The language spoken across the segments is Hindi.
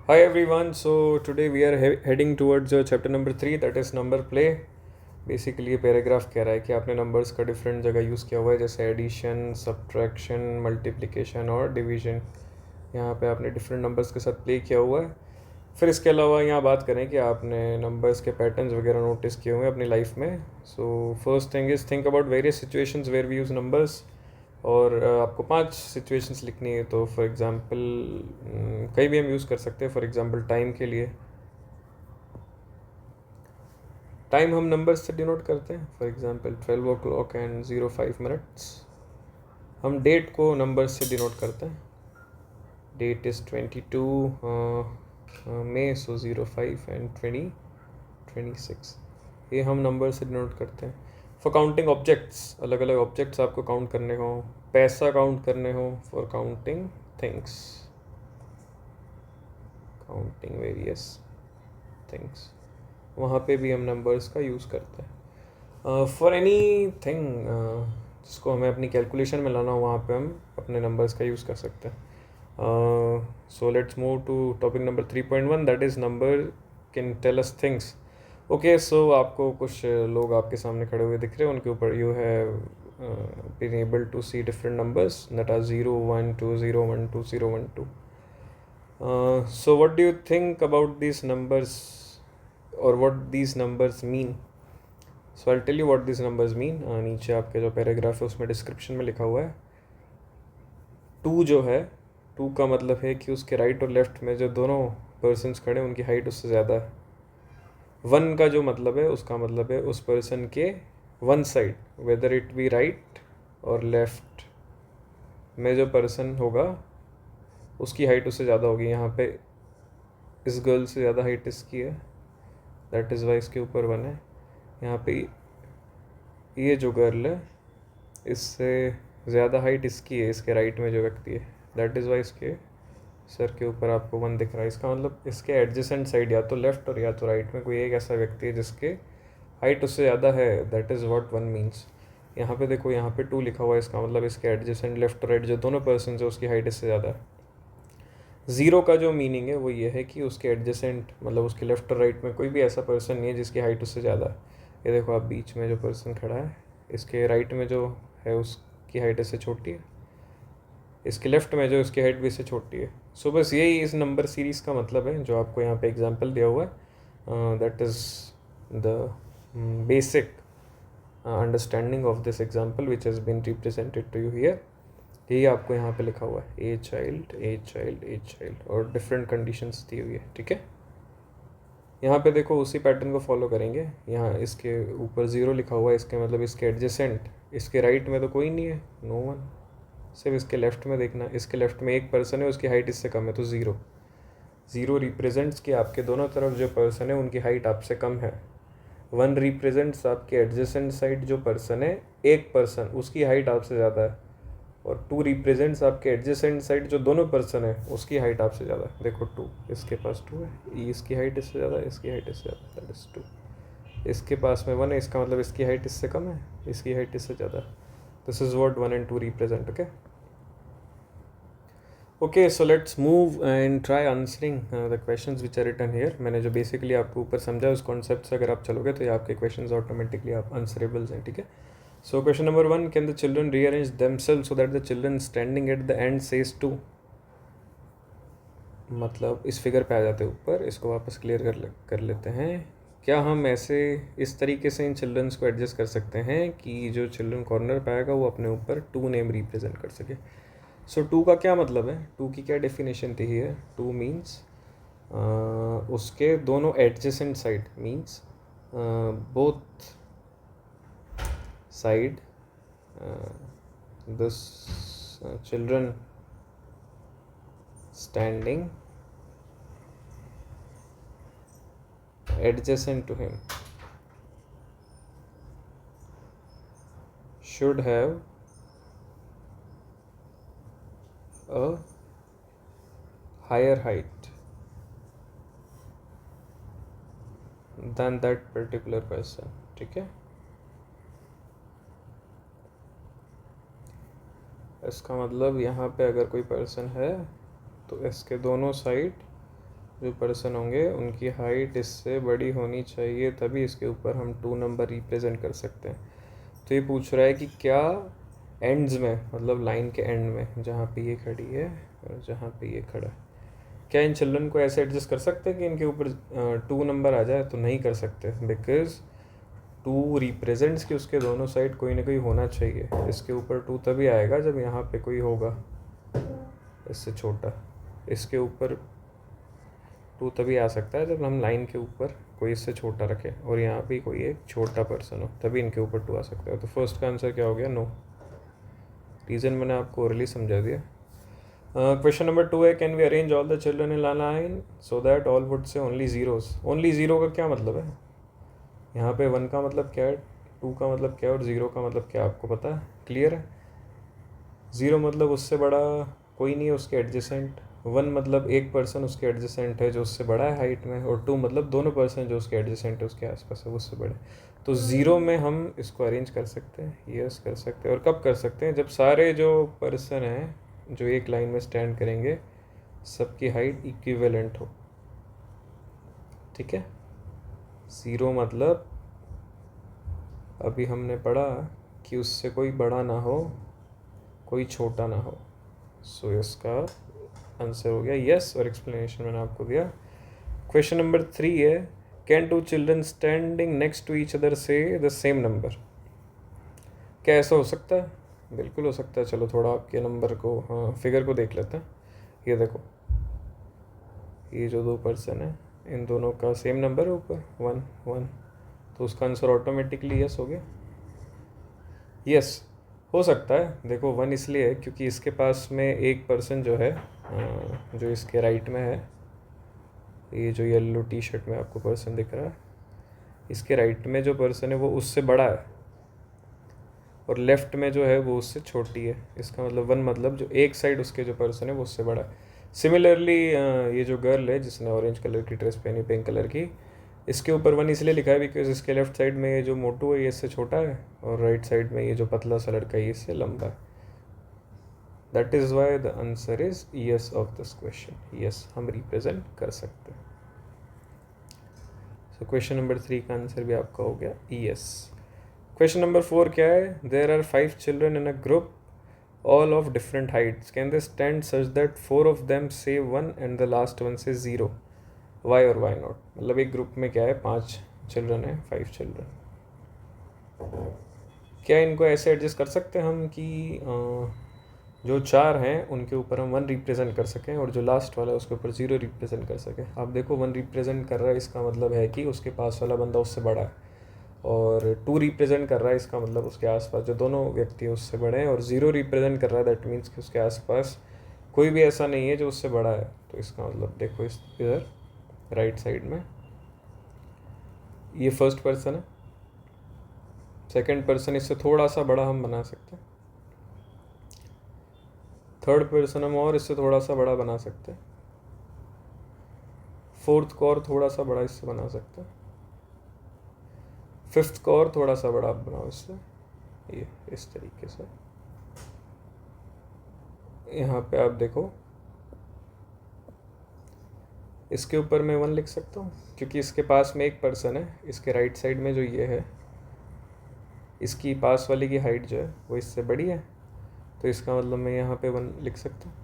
Hi everyone. So today we are heading towards chapter number 3, that is number play. Basically ये पैराग्राफ कह रहा है कि आपने नंबर्स का डिफरेंट जगह यूज़ किया हुआ है, जैसे एडिशन, सब्ट्रैक्शन, मल्टीप्लिकेशन और डिवीजन। यहाँ पे आपने डिफरेंट नंबर्स के साथ प्ले किया हुआ है। फिर इसके अलावा यहाँ बात करें कि आपने नंबर्स के पैटर्न्स वगैरह नोटिस किए हुए हैं अपनी लाइफ में। So first thing is think about various situations where we use numbers. और आपको 5 सिचुएशंस लिखनी है। तो फॉर एग्ज़ाम्पल कहीं भी हम यूज़ कर सकते हैं। फॉर एग्ज़ाम्पल टाइम के लिए टाइम हम नंबर्स से डिनोट करते हैं। For example 12 o'clock and 05 minutes। हम डेट को नंबर्स से डिनोट करते हैं। Date is 22 May, so 05 and 26। ये हम नंबर से डिनोट करते हैं। फॉर काउंटिंग ऑब्जेक्ट्स, अलग अलग ऑब्जेक्ट्स आपको काउंट करने हो, पैसा काउंट करने हो, for counting things, counting various things, वहाँ पे भी हम नंबर्स का यूज़ करते हैं। फॉर एनी थिंग जिसको हमें अपनी कैलकुलेशन में लाना हो, वहाँ पे हम अपने नंबर्स का यूज़ कर सकते हैं। So let's move to topic number 3.1, that is number can tell us things. Okay, so आपको कुछ लोग आपके सामने खड़े हुए दिख रहे हैं, उनके ऊपर you have been able to see different numbers that are 0, 1, 2, 0, 1, 2, 0, 1, 2. So what do you think about these numbers, or what these numbers mean? So I'll tell you what these numbers mean. नीचे आपके जो पैराग्राफ है उसमें डिस्क्रिप्शन में लिखा हुआ है। 2 जो है, 2 का मतलब है कि उसके राइट और लेफ्ट में जो दोनों पर्सन्स खड़े हैं उनकी हाइट उससे ज़्यादा है। 1 का जो मतलब है, उसका मतलब है उस पर्सन के one side, whether it be right और लेफ्ट में जो पर्सन होगा उसकी हाइट उससे ज़्यादा होगी। यहाँ पे इस गर्ल से ज़्यादा हाइट इसकी है, दैट इज़ वाई इसके ऊपर 1 है। यहाँ पे ये जो गर्ल है इससे ज़्यादा हाइट इसकी है, इसके राइट में जो व्यक्ति है, दैट इज़ वाई इसके सर के ऊपर आपको 1 दिख रहा है। इसका मतलब इसके एडजेसेंट साइड या तो लेफ्ट और या तो राइट में कोई एक ऐसा व्यक्ति है जिसके हाइट उससे ज़्यादा है, दैट इज़ व्हाट 1 मीन्स। यहाँ पे देखो, यहाँ पे 2 लिखा हुआ है, इसका मतलब इसके एडजेसेंट लेफ्ट और राइट जो दोनों पर्सन है उसकी हाइट इससे ज़्यादा है। 0 का जो मीनिंग है वो ये है कि उसके एडजेसेंट, मतलब उसके लेफ्ट और राइट में कोई भी ऐसा पर्सन नहीं है जिसकी हाइट उससे ज़्यादा है। ये देखो, आप बीच में जो पर्सन खड़ा है, इसके राइट में जो है उसकी हाइट इससे छोटी है, इसके लेफ्ट में जो इसकी हाइट भी इससे छोटी है। सो बस यही इस नंबर सीरीज़ का मतलब है जो आपको यहाँ पे एग्जांपल दिया हुआ है। That is the basic understanding of this example which has been represented to you here. यही आपको यहाँ पे लिखा हुआ है, a child, a child, a child, और डिफरेंट कंडीशंस दी हुई है। ठीक है, यहाँ पे देखो उसी पैटर्न को फॉलो करेंगे। यहाँ इसके ऊपर 0 लिखा हुआ है, इसके मतलब इसके एडजेसेंट, इसके राइट में तो कोई नहीं है, नो वन। सिर्फ इसके लेफ्ट में देखना, इसके लेफ्ट में एक पर्सन है, उसकी हाइट इससे कम है, तो 0। 0 रिप्रेजेंट्स कि आपके दोनों तरफ जो पर्सन है उनकी हाइट आपसे कम है। 1 रिप्रेजेंट्स आपके एडजेसेंट साइड जो पर्सन है, एक पर्सन उसकी हाइट आपसे ज़्यादा है। और 2 रिप्रेजेंट्स आपके एडजेसेंट साइड जो दोनों पर्सन है उसकी हाइट आपसे ज़्यादा है। देखो 2, इसके पास 2 है, इसकी हाइट इससे ज़्यादा है, इसकी हाइट इससे ज़्यादा, दैट इज़ 2। इसके पास में 1 है, इसका मतलब इसकी हाइट इससे कम है, इसकी हाइट इससे ज़्यादा है। This is what 1 and 2 represent. Okay okay, so let's move and try answering the questions which are written here. मैंने जो बेसिकली आपको ऊपर समझा उस कॉन्सेप्ट से अगर आप चलोगे तो ये आपके क्वेश्चंस ऑटोमेटिकली आप आंसरेबल्स हैं। ठीक है, so question number 1, can the children rearrange themselves so that the children standing at the end says 2। मतलब इस फिगर पे आ जाते हैं ऊपर, इसको वापस क्लियर कर लेते हैं। क्या हम ऐसे इस तरीके से इन चिल्ड्रंस को एडजस्ट कर सकते हैं कि जो चिल्ड्रन कॉर्नर पे आएगा वो अपने ऊपर 2 नेम रिप्रेजेंट कर सके। सो 2 का क्या मतलब है, 2 की क्या डेफिनेशन थी है। 2 मीन्स उसके दोनों adjacent side, means both side this children standing adjacent to him should have a higher height than that particular person। ठीक है, इसका मतलब यहाँ पे अगर कोई पर्सन है तो इसके दोनों साइड जो पर्सन होंगे उनकी हाइट इससे बड़ी होनी चाहिए, तभी इसके ऊपर हम 2 नंबर रिप्रेजेंट कर सकते हैं। तो ये पूछ रहा है कि क्या एंड्स में, मतलब लाइन के एंड में, जहाँ पे ये खड़ी है और जहाँ पे ये खड़ा है, क्या इन चिल्ड्रन को ऐसे एडजस्ट कर सकते हैं कि इनके ऊपर 2 नंबर आ जाए? तो नहीं कर सकते, बिकॉज 2 रिप्रेजेंट्स कि उसके दोनों साइड कोई ना कोई होना चाहिए। इसके ऊपर 2 तभी आएगा जब यहाँ पे कोई होगा इससे छोटा, इसके ऊपर 2 तभी आ सकता है जब हम लाइन के ऊपर कोई इससे छोटा रखें और यहाँ भी कोई एक छोटा पर्सन हो, तभी इनके ऊपर 2 आ सकता है। तो फर्स्ट का आंसर क्या हो गया? नो। रीज़न मैंने आपको ओरली समझा दिया। क्वेश्चन नंबर 2 है, can we arrange all the children in line so that all would say only zeros? Only zero का क्या मतलब है? यहाँ पे 1 का मतलब क्या है, 2 का मतलब क्या है और 0 का मतलब क्या, आपको पता है? क्लियर है? 0 मतलब उससे बड़ा कोई नहीं है उसके एडजेसेंट, 1 मतलब एक पर्सन उसके एडजेसेंट है जो उससे बड़ा है हाइट में, और 2 मतलब दोनों पर्सन जो उसके एडजेसेंट है उसके आसपास है वो उससे बड़े। तो 0 में हम इसको अरेंज कर सकते हैं, यस कर सकते हैं। और कब कर सकते हैं? जब सारे जो पर्सन हैं जो एक लाइन में स्टैंड करेंगे सबकी हाइट इक्विवेलेंट हो, ठीक है? 0 मतलब अभी हमने पढ़ा कि उससे कोई बड़ा ना हो कोई छोटा ना हो। सो इसका आंसर हो गया यस, और एक्सप्लेनेशन मैंने आपको दिया। क्वेश्चन नंबर 3 है, can 2 children standing next to each other say the same number? क्या ऐसा हो सकता है? बिल्कुल हो सकता है। चलो थोड़ा आपके नंबर को, हाँ, फिगर को देख लेते हैं। ये देखो, ये जो 2 पर्सन है इन दोनों का सेम नंबर है ऊपर 1 1, तो उसका आंसर ऑटोमेटिकली यस हो गया। यस हो सकता है। देखो 1 इसलिए है क्योंकि इसके पास में एक पर्सन जो है, जो इसके राइट में है, ये जो येलो टी शर्ट में आपको पर्सन दिख रहा है, इसके राइट में जो पर्सन है वो उससे बड़ा है, और लेफ्ट में जो है वो उससे छोटी है। इसका मतलब 1 मतलब जो एक साइड उसके जो पर्सन है वो उससे बड़ा है। सिमिलरली ये जो गर्ल है जिसने ऑरेंज कलर की ड्रेस पहनी, पिंक कलर की, इसके ऊपर 1 इसलिए लिखा है बिकॉज इसके लेफ्ट साइड में ये जो मोटू है ये इससे छोटा है, और राइट साइड में ये जो पतला सा लड़का है ये इससे लंबा है। That is why the answer is yes of this question. Yes हम रिप्रेजेंट कर सकते हैं। सो क्वेश्चन नंबर 3 का आंसर भी आपका हो गया यस। क्वेश्चन नंबर 4 क्या है? There are 5 children in a group all of different heights. Can they stand such that 4 of them say 1 and the last one say 0? Why or why not? मतलब एक ग्रुप में क्या है, 5 चिल्ड्रन है, 5 चिल्ड्रन। क्या इनको ऐसे एडजस्ट कर सकते हैं हम कि जो 4 हैं उनके ऊपर हम 1 रिप्रेजेंट कर सकें और जो लास्ट वाला है उसके ऊपर 0 रिप्रेजेंट कर सकें? आप देखो 1 रिप्रेजेंट कर रहा है, इसका मतलब है कि उसके पास वाला बंदा उससे बड़ा है, और 2 रिप्रेजेंट कर रहा है, इसका मतलब उसके आसपास जो दोनों व्यक्ति हैं उससे बड़े हैं, और 0 रिप्रेजेंट कर रहा है, दैट मीन्स कि उसके आसपास कोई भी ऐसा नहीं है जो उससे बड़ा है। तो इसका मतलब देखो इस इधर राइट साइड में ये फर्स्ट पर्सन है, सेकंड पर्सन इससे थोड़ा सा बड़ा हम बना सकते हैं, थर्ड पर्सन हम और इससे थोड़ा सा बड़ा बना सकते हैं, फोर्थ को और थोड़ा सा बड़ा इससे बना सकते हैं, फिफ्थ को और थोड़ा सा बड़ा बनाओ इससे, ये इस तरीके से। यहाँ पे आप देखो इसके ऊपर मैं 1 लिख सकता हूँ क्योंकि इसके पास में एक पर्सन है, इसके राइट साइड में जो ये है इसकी पास वाले की हाइट जो है वो इससे बड़ी है, तो इसका मतलब मैं यहाँ पे 1 लिख सकता हूँ।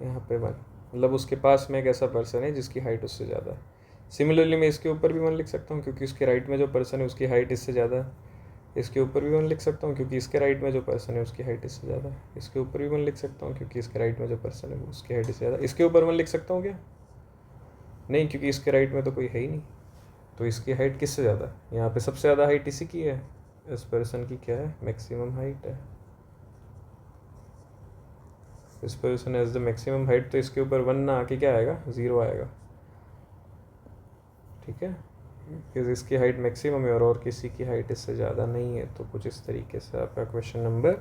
यहाँ पे 1 मतलब उसके पास में एक ऐसा पर्सन है जिसकी हाइट उससे ज़्यादा है। सिमिलरली मैं इसके ऊपर भी 1 लिख सकता हूँ क्योंकि उसके राइट में जो पर्सन है उसकी हाइट इससे ज़्यादा है। इसके ऊपर भी 1 लिख सकता हूँ क्योंकि इसके राइट में जो पर्सन है उसकी हाइट इससे ज़्यादा है। इसके ऊपर भी 1 लिख सकता हूँ क्योंकि इसके राइट में जो पर्सन है उसकी हाइट इससे ज़्यादा। इसके ऊपर 1 लिख सकता हूँ क्या? नहीं, क्योंकि इसके राइट में तो कोई है ही नहीं, तो इसकी हाइट किससे ज़्यादा है? यहाँ पे सबसे ज़्यादा हाइट इसी की है, इस पर्सन की क्या है? मैक्सिमम हाइट है। इस person as the maximum height, तो इसके ऊपर 1 ना आके क्या आएगा? 0 आएगा, ठीक है? क्योंकि इसकी हाइट मैक्सिमम है और किसी की हाइट इससे ज़्यादा नहीं है। तो कुछ इस तरीके से आपका क्वेश्चन नंबर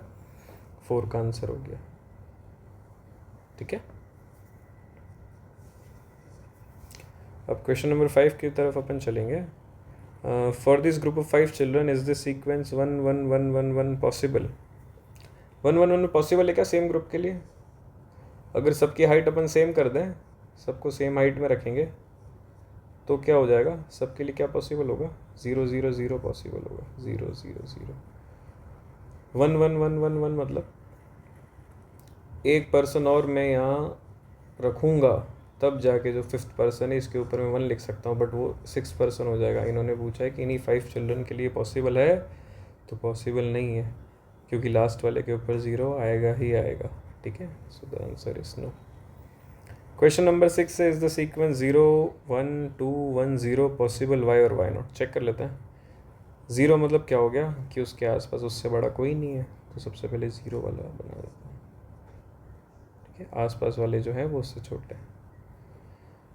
4 का आंसर हो गया, ठीक है? अब क्वेश्चन नंबर 5 की तरफ अपन चलेंगे। For this group of 5 children is this sequence 1 1 1 1 1 possible? 1 1 1 possible है क्या सेम ग्रुप के लिए? अगर सबकी हाइट अपन सेम कर दें, सबको सेम हाइट में रखेंगे, तो क्या हो जाएगा, सबके लिए क्या पॉसिबल होगा, 0 0 0 पॉसिबल होगा, 0 0 0 1 1 1 1 1, मतलब एक पर्सन और मैं यहाँ रखूँगा तब जाके जो 5th पर्सन है इसके ऊपर मैं 1 लिख सकता हूँ, बट वो 6th पर्सन हो जाएगा। इन्होंने पूछा है कि इन्हीं 5 चिल्ड्रन के लिए पॉसिबल है, तो पॉसिबल नहीं है, क्योंकि लास्ट वाले के ऊपर 0 आएगा ही आएगा। ठीक है, so the answer is no. Question number 6 से is the sequence 0 1 2 1 0 possible, why और वाई नॉट। चेक कर लेते हैं। 0 मतलब क्या हो गया कि उसके आसपास उससे बड़ा कोई नहीं है, तो सबसे पहले 0 वाला बना देते हैं। ठीक है, आसपास वाले जो हैं वो उससे छोटे हैं।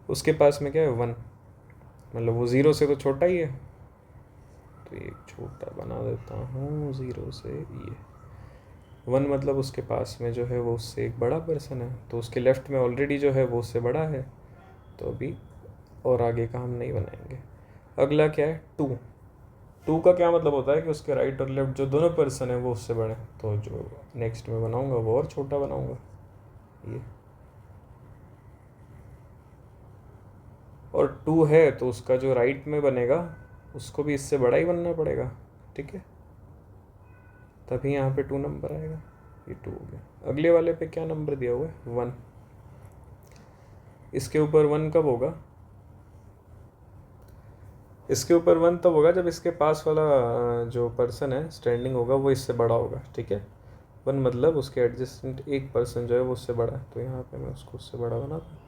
उसके पास में क्या है, 1, मतलब वो 0 से तो छोटा ही है, तो ये छोटा बना देता हूँ 0 से। ये 1 मतलब उसके पास में जो है वो उससे एक बड़ा पर्सन है, तो उसके लेफ्ट में ऑलरेडी जो है वो उससे बड़ा है, तो अभी और आगे का हम नहीं बनाएंगे। अगला क्या है, 2 का क्या मतलब होता है कि उसके राइट और लेफ्ट जो दोनों पर्सन है वो उससे बड़े हैं, तो जो नेक्स्ट में बनाऊंगा वो और छोटा बनाऊंगा ये। और 2 है तो उसका जो राइट में बनेगा उसको भी इससे बड़ा ही बनना पड़ेगा। ठीक है, तभी यहाँ पे 2 नंबर आएगा। ये 2 हो गया। अगले वाले पे क्या नंबर दिया हुआ है, 1। इसके ऊपर 1 कब होगा, इसके ऊपर 1 तब होगा जब इसके पास वाला जो पर्सन है स्टैंडिंग होगा वो इससे बड़ा होगा। ठीक है, 1 मतलब उसके एडजस्टेंट एक पर्सन जो है वो उससे बड़ा है, तो यहाँ पे मैं उसको उससे बड़ा बना दूँ,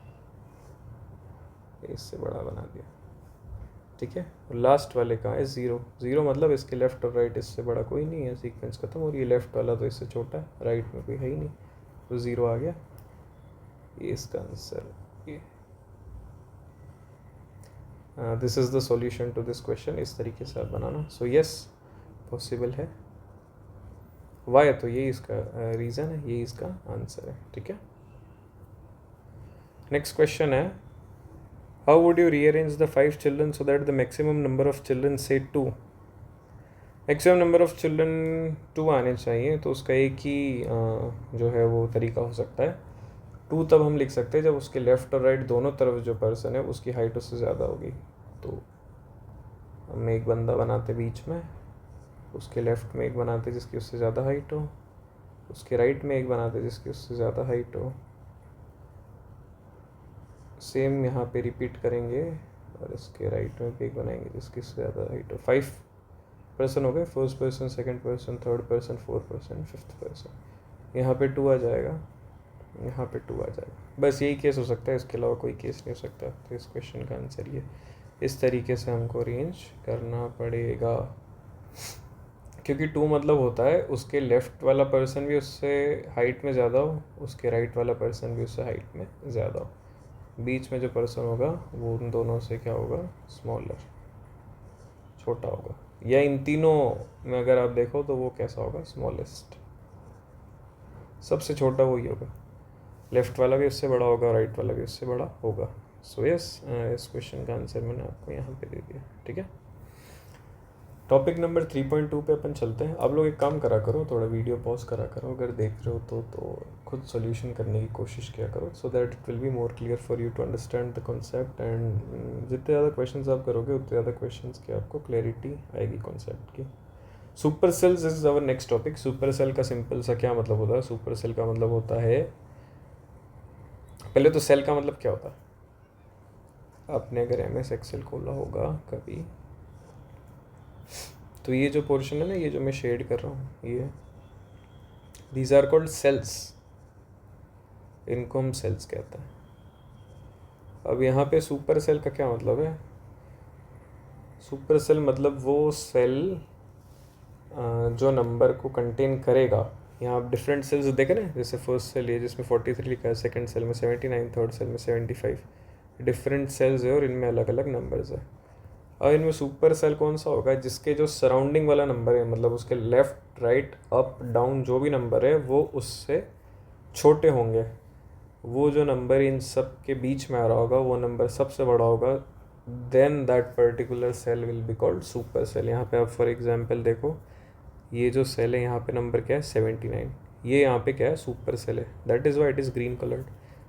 इससे बड़ा बना दिया। ठीक है, और लास्ट वाले कहाँ है, 0 0 मतलब इसके लेफ्ट और राइट इससे बड़ा कोई नहीं है, सीक्वेंस खत्म। और ये लेफ्ट वाला तो इससे छोटा है, राइट में कोई है ही नहीं, तो 0 आ गया। ये इसका आंसर ये। This is the solution to this question. इस तरीके से आप बनाना। सो यस, पॉसिबल है। वाई तो ये इसका रीज़न है, ये इसका आंसर है। ठीक है, नेक्स्ट क्वेश्चन है, how would you rearrange the 5 children so that the maximum number of children से 2। मैक्सिमम नंबर ऑफ चिल्ड्रन 2 आने चाहिए, तो उसका एक ही जो है वो तरीका हो सकता है। 2 तब हम लिख सकते हैं जब उसके लेफ़्ट और राइट दोनों तरफ जो पर्सन है उसकी हाइट उससे ज़्यादा होगी। तो हम एक बंदा बनाते बीच में, उसके लेफ़्ट में एक बनाते जिसकी उससे ज़्यादा हाइट हो, उसके राइट में एक बनाते जिसकी उससे ज़्यादा हाइट हो। सेम यहाँ पे रिपीट करेंगे, और इसके राइट में भी एक बनाएंगे जिसकी उससे ज़्यादा हाइट हो। 5 पर्सन हो गए, first person, second person, third person, fourth person, 5th person. यहाँ पे 2 आ जाएगा, यहाँ पे 2 आ जाएगा। बस यही केस हो सकता है, इसके अलावा कोई केस नहीं हो सकता। तो इस क्वेश्चन का आंसर ये, इस तरीके से हमको अरेंज करना पड़ेगा, क्योंकि 2 मतलब होता है उसके लेफ़्ट वाला पर्सन भी उससे हाइट में ज़्यादा हो, उसके राइट वाला पर्सन भी उससे हाइट में ज़्यादा हो, बीच में जो पर्सन होगा वो उन दोनों से क्या होगा, स्मॉलर, छोटा होगा। या इन तीनों में अगर आप देखो तो वो कैसा होगा, स्मॉलेस्ट, सबसे छोटा वही होगा। लेफ़्ट वाला भी उससे बड़ा होगा, राइट वाला भी उससे बड़ा होगा। सो यस, इस क्वेश्चन का आंसर मैंने आपको यहाँ पे दे दिया। ठीक है, टॉपिक नंबर 3.2 पे अपन चलते हैं। आप लोग एक काम करा करो, थोड़ा वीडियो पॉज करा करो, अगर देख रहे हो तो खुद सॉल्यूशन करने की कोशिश किया करो, so that it will be more clear for you to understand the concept. And जितने ज़्यादा क्वेश्चंस आप करोगे उतने ज़्यादा क्वेश्चंस की आपको क्लैरिटी आएगी कॉन्सेप्ट की। Super cells is our next topic. Super cell का सिंपल सा क्या मतलब होता है, सुपर सेल का मतलब होता है, पहले तो सेल का मतलब क्या होता है, आपने अगर MS एक्सेल खोला होगा कभी, तो ये जो पोर्शन है ना, ये जो मैं शेड कर रहा हूँ, ये दीज आर कॉल्ड सेल्स, इनको हम सेल्स कहते हैं। अब यहाँ पे सुपर सेल का क्या मतलब है, सुपर सेल मतलब वो सेल जो नंबर को कंटेन करेगा। यहाँ आप डिफरेंट सेल्स देखें ना, जैसे फर्स्ट सेल ये जिसमें 43 लिखा है, सेकंड सेल में 79, थर्ड सेल में 75, डिफरेंट सेल्स है और इनमें अलग अलग नंबर्स है। और इनमें सुपर सेल कौन सा होगा, जिसके जो सराउंडिंग वाला नंबर है, मतलब उसके लेफ़्ट राइट अप डाउन जो भी नंबर है वो उससे छोटे होंगे। वो जो नंबर इन सब के बीच में आ रहा होगा वो नंबर सबसे बड़ा होगा, then that particular cell will be called super cell. यहाँ पे आप फॉर एग्जांपल देखो, ये जो सेल है यहाँ पे नंबर क्या है, 79, ये यहाँ पे क्या है, सुपर सेल है, that is why it is green coloured.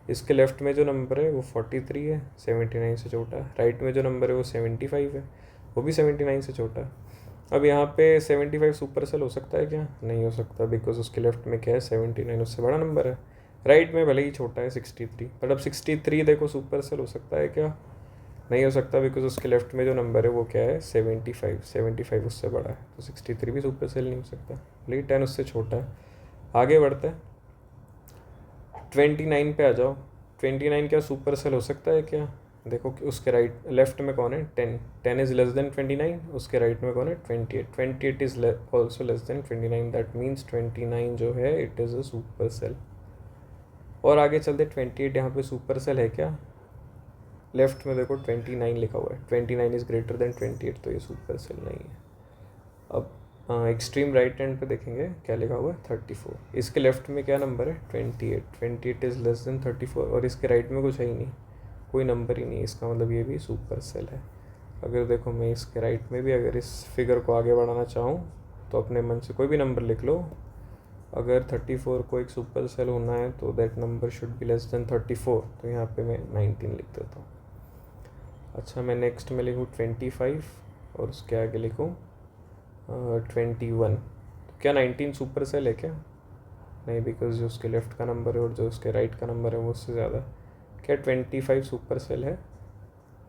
इसके लेफ्ट में जो नंबर है वो 43 है, 79 से छोटा है। राइट में जो नंबर है वो 75 है, वो भी 79 से छोटा है। अब यहाँ पे 75 सुपर सेल हो सकता है क्या? नहीं हो सकता, बिकॉज उसके लेफ्ट में क्या है, 79 उससे बड़ा नंबर है। राइट में भले ही छोटा है 63, बट अब 63 देखो सुपर सेल हो सकता है क्या? नहीं हो सकता, बिकॉज उसके लेफ्ट में जो नंबर है वो क्या है, 75 उससे बड़ा है, तो 63 भी सुपर सेल नहीं हो सकता। भले ही 10 उससे छोटा है। आगे बढ़ते हैं, 29 पे आ जाओ। 29 क्या सुपर सेल हो सकता है क्या? देखो कि उसके राइट लेफ्ट में कौन है, 10 इज़ लेस देन 29, उसके राइट में कौन है, 28 is also less than 29, that means 29 जो है it is a super cell. और आगे चलते, 28 यहाँ पे सुपर सेल है क्या? लेफ्ट में देखो 29 लिखा हुआ है, 29 इज़ ग्रेटर देन 28, तो ये सुपर सेल नहीं है। अब एक्सट्रीम राइट हैंड पे देखेंगे क्या लिखा हुआ है, 34। इसके लेफ्ट में क्या नंबर है, 28 इज़ लेस देन 34, और इसके राइट में कुछ है ही नहीं, कोई नंबर ही नहीं, इसका मतलब ये भी सुपर सेल है। अगर देखो मैं इसके राइट में भी अगर इस फिगर को आगे बढ़ाना चाहूँ तो अपने मन से कोई भी नंबर लिख लो। अगर 34 को एक सुपर सेल होना है तो that number should be less than 34, तो यहाँ पे मैं 19 लिख देता हूँ। अच्छा, मैं नेक्स्ट में लिखूँ 25 और उसके आगे लिखूँ 21। तो क्या 19 सुपर सेल है क्या? नहीं, बिकॉज जो उसके लेफ्ट का नंबर है और जो उसके राइट का नंबर है वो उससे ज़्यादा। क्या 25 सुपर सेल है?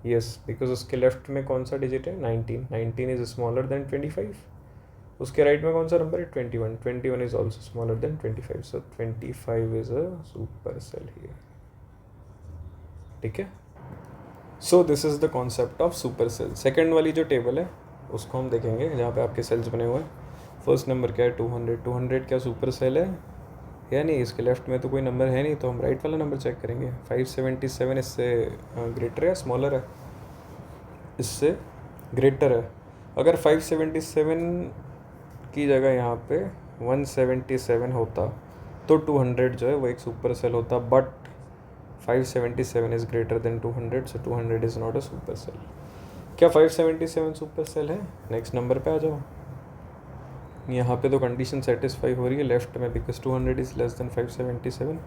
यस, बिकॉज उसके लेफ्ट में कौन सा डिजिट है, 19 इज़ स्मॉलर देन 25। उसके राइट में कौन सा नंबर है, 21 is also smaller than 25, so 25 is a super cell here. ठीक है, so this is the concept of super cell. Second वाली जो टेबल है उसको हम देखेंगे, जहाँ पे आपके सेल्स बने हुए हैं। फर्स्ट नंबर क्या है, 200 क्या सुपर सेल है या नहीं? इसके लेफ्ट में तो कोई नंबर है नहीं, तो हम राइट वाला नंबर चेक करेंगे। 577 इससे ग्रेटर है, स्मॉलर है? इससे ग्रेटर है। अगर 577 की जगह यहाँ पे 177 होता तो 200 जो है वो एक सुपर सेल होता, but 577 is greater than 200, so 200 is not a super cell. क्या 577 सुपर सेल है? नेक्स्ट नंबर पे आ जाओ। यहाँ पे तो कंडीशन सेटिस्फाई हो रही है लेफ्ट में, because 200 is less than 577।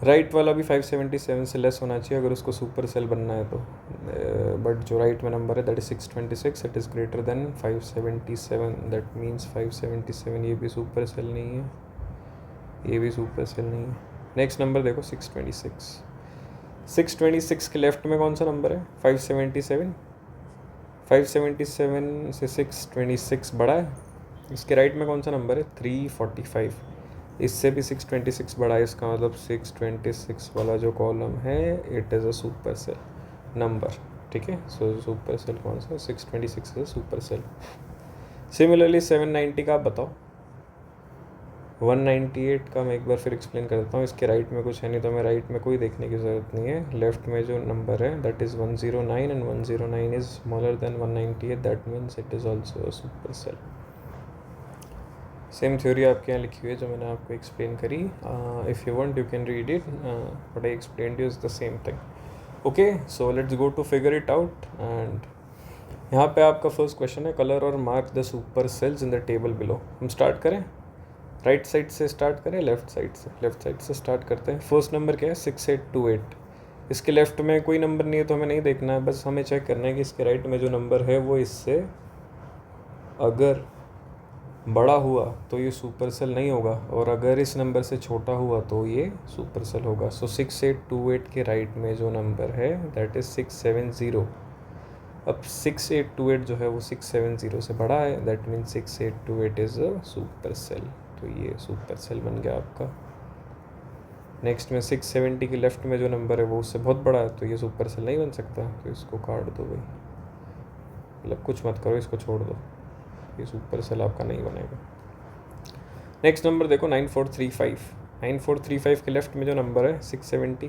Right वाला भी 577 से लेस होना चाहिए अगर उसको सुपर सेल बनना है तो, बट जो राइट में नंबर है that is 626, it is greater then 577, that means 577 ये भी सुपर सेल नहीं है, ये भी सुपर सेल नहीं है। नेक्स्ट नंबर देखो 626। 626 के लेफ्ट में कौन सा नंबर है, 577। 577 से 626 बड़ा है। इसके राइट में कौन सा नंबर है, 345। इससे भी 626 बड़ा है, इसका मतलब 626 वाला जो कॉलम है it is a super cell number. ठीक है, सो सुपर सेल कौन सा, 626 इज सुपर सेल। सिमिलरली 790 का आप बताओ। 198 का मैं एक बार फिर एक्सप्लेन कर देता हूँ। इसके राइट में कुछ है नहीं, तो हमें राइट में कोई देखने की ज़रूरत नहीं है। लेफ्ट में जो नंबर है that is 109, and 109 is smaller than 198, that means it is also a super cell. Same theory आपके यहाँ लिखी हुई है जो मैंने आपको एक्सप्लेन करी। If you want you can read it, what I explained you is the same thing. Okay, so let's go to figure it out. And यहाँ पे आपका फर्स्ट क्वेश्चन है, कलर और mark the super cells in the table below. हम स्टार्ट करें, राइट साइड से स्टार्ट करें, लेफ्ट साइड से स्टार्ट करते हैं। फर्स्ट नंबर क्या है, 6828। इसके लेफ्ट में कोई नंबर नहीं है तो हमें नहीं देखना है, बस हमें चेक करना है कि इसके राइट में जो नंबर है वो इससे अगर बड़ा हुआ तो ये सुपर सेल नहीं होगा, और अगर इस नंबर से छोटा हुआ तो ये सुपर सेल होगा। सो 6828 के राइट में जो नंबर है दैट इज़ 670। अब 6828 जो है वो 670 से बड़ा है, that mean 6828 is a super cell, तो ये सुपर सेल बन गया आपका। नेक्स्ट में 670 के लेफ्ट में जो नंबर है वो उससे बहुत बड़ा है, तो ये सुपर सेल नहीं बन सकता, तो इसको काट दो भाई, मतलब कुछ मत करो, इसको छोड़ दो, ये सुपर सेल आपका नहीं बनेगा। नेक्स्ट नंबर देखो 9435। 9435 के लेफ्ट में जो नंबर है 670,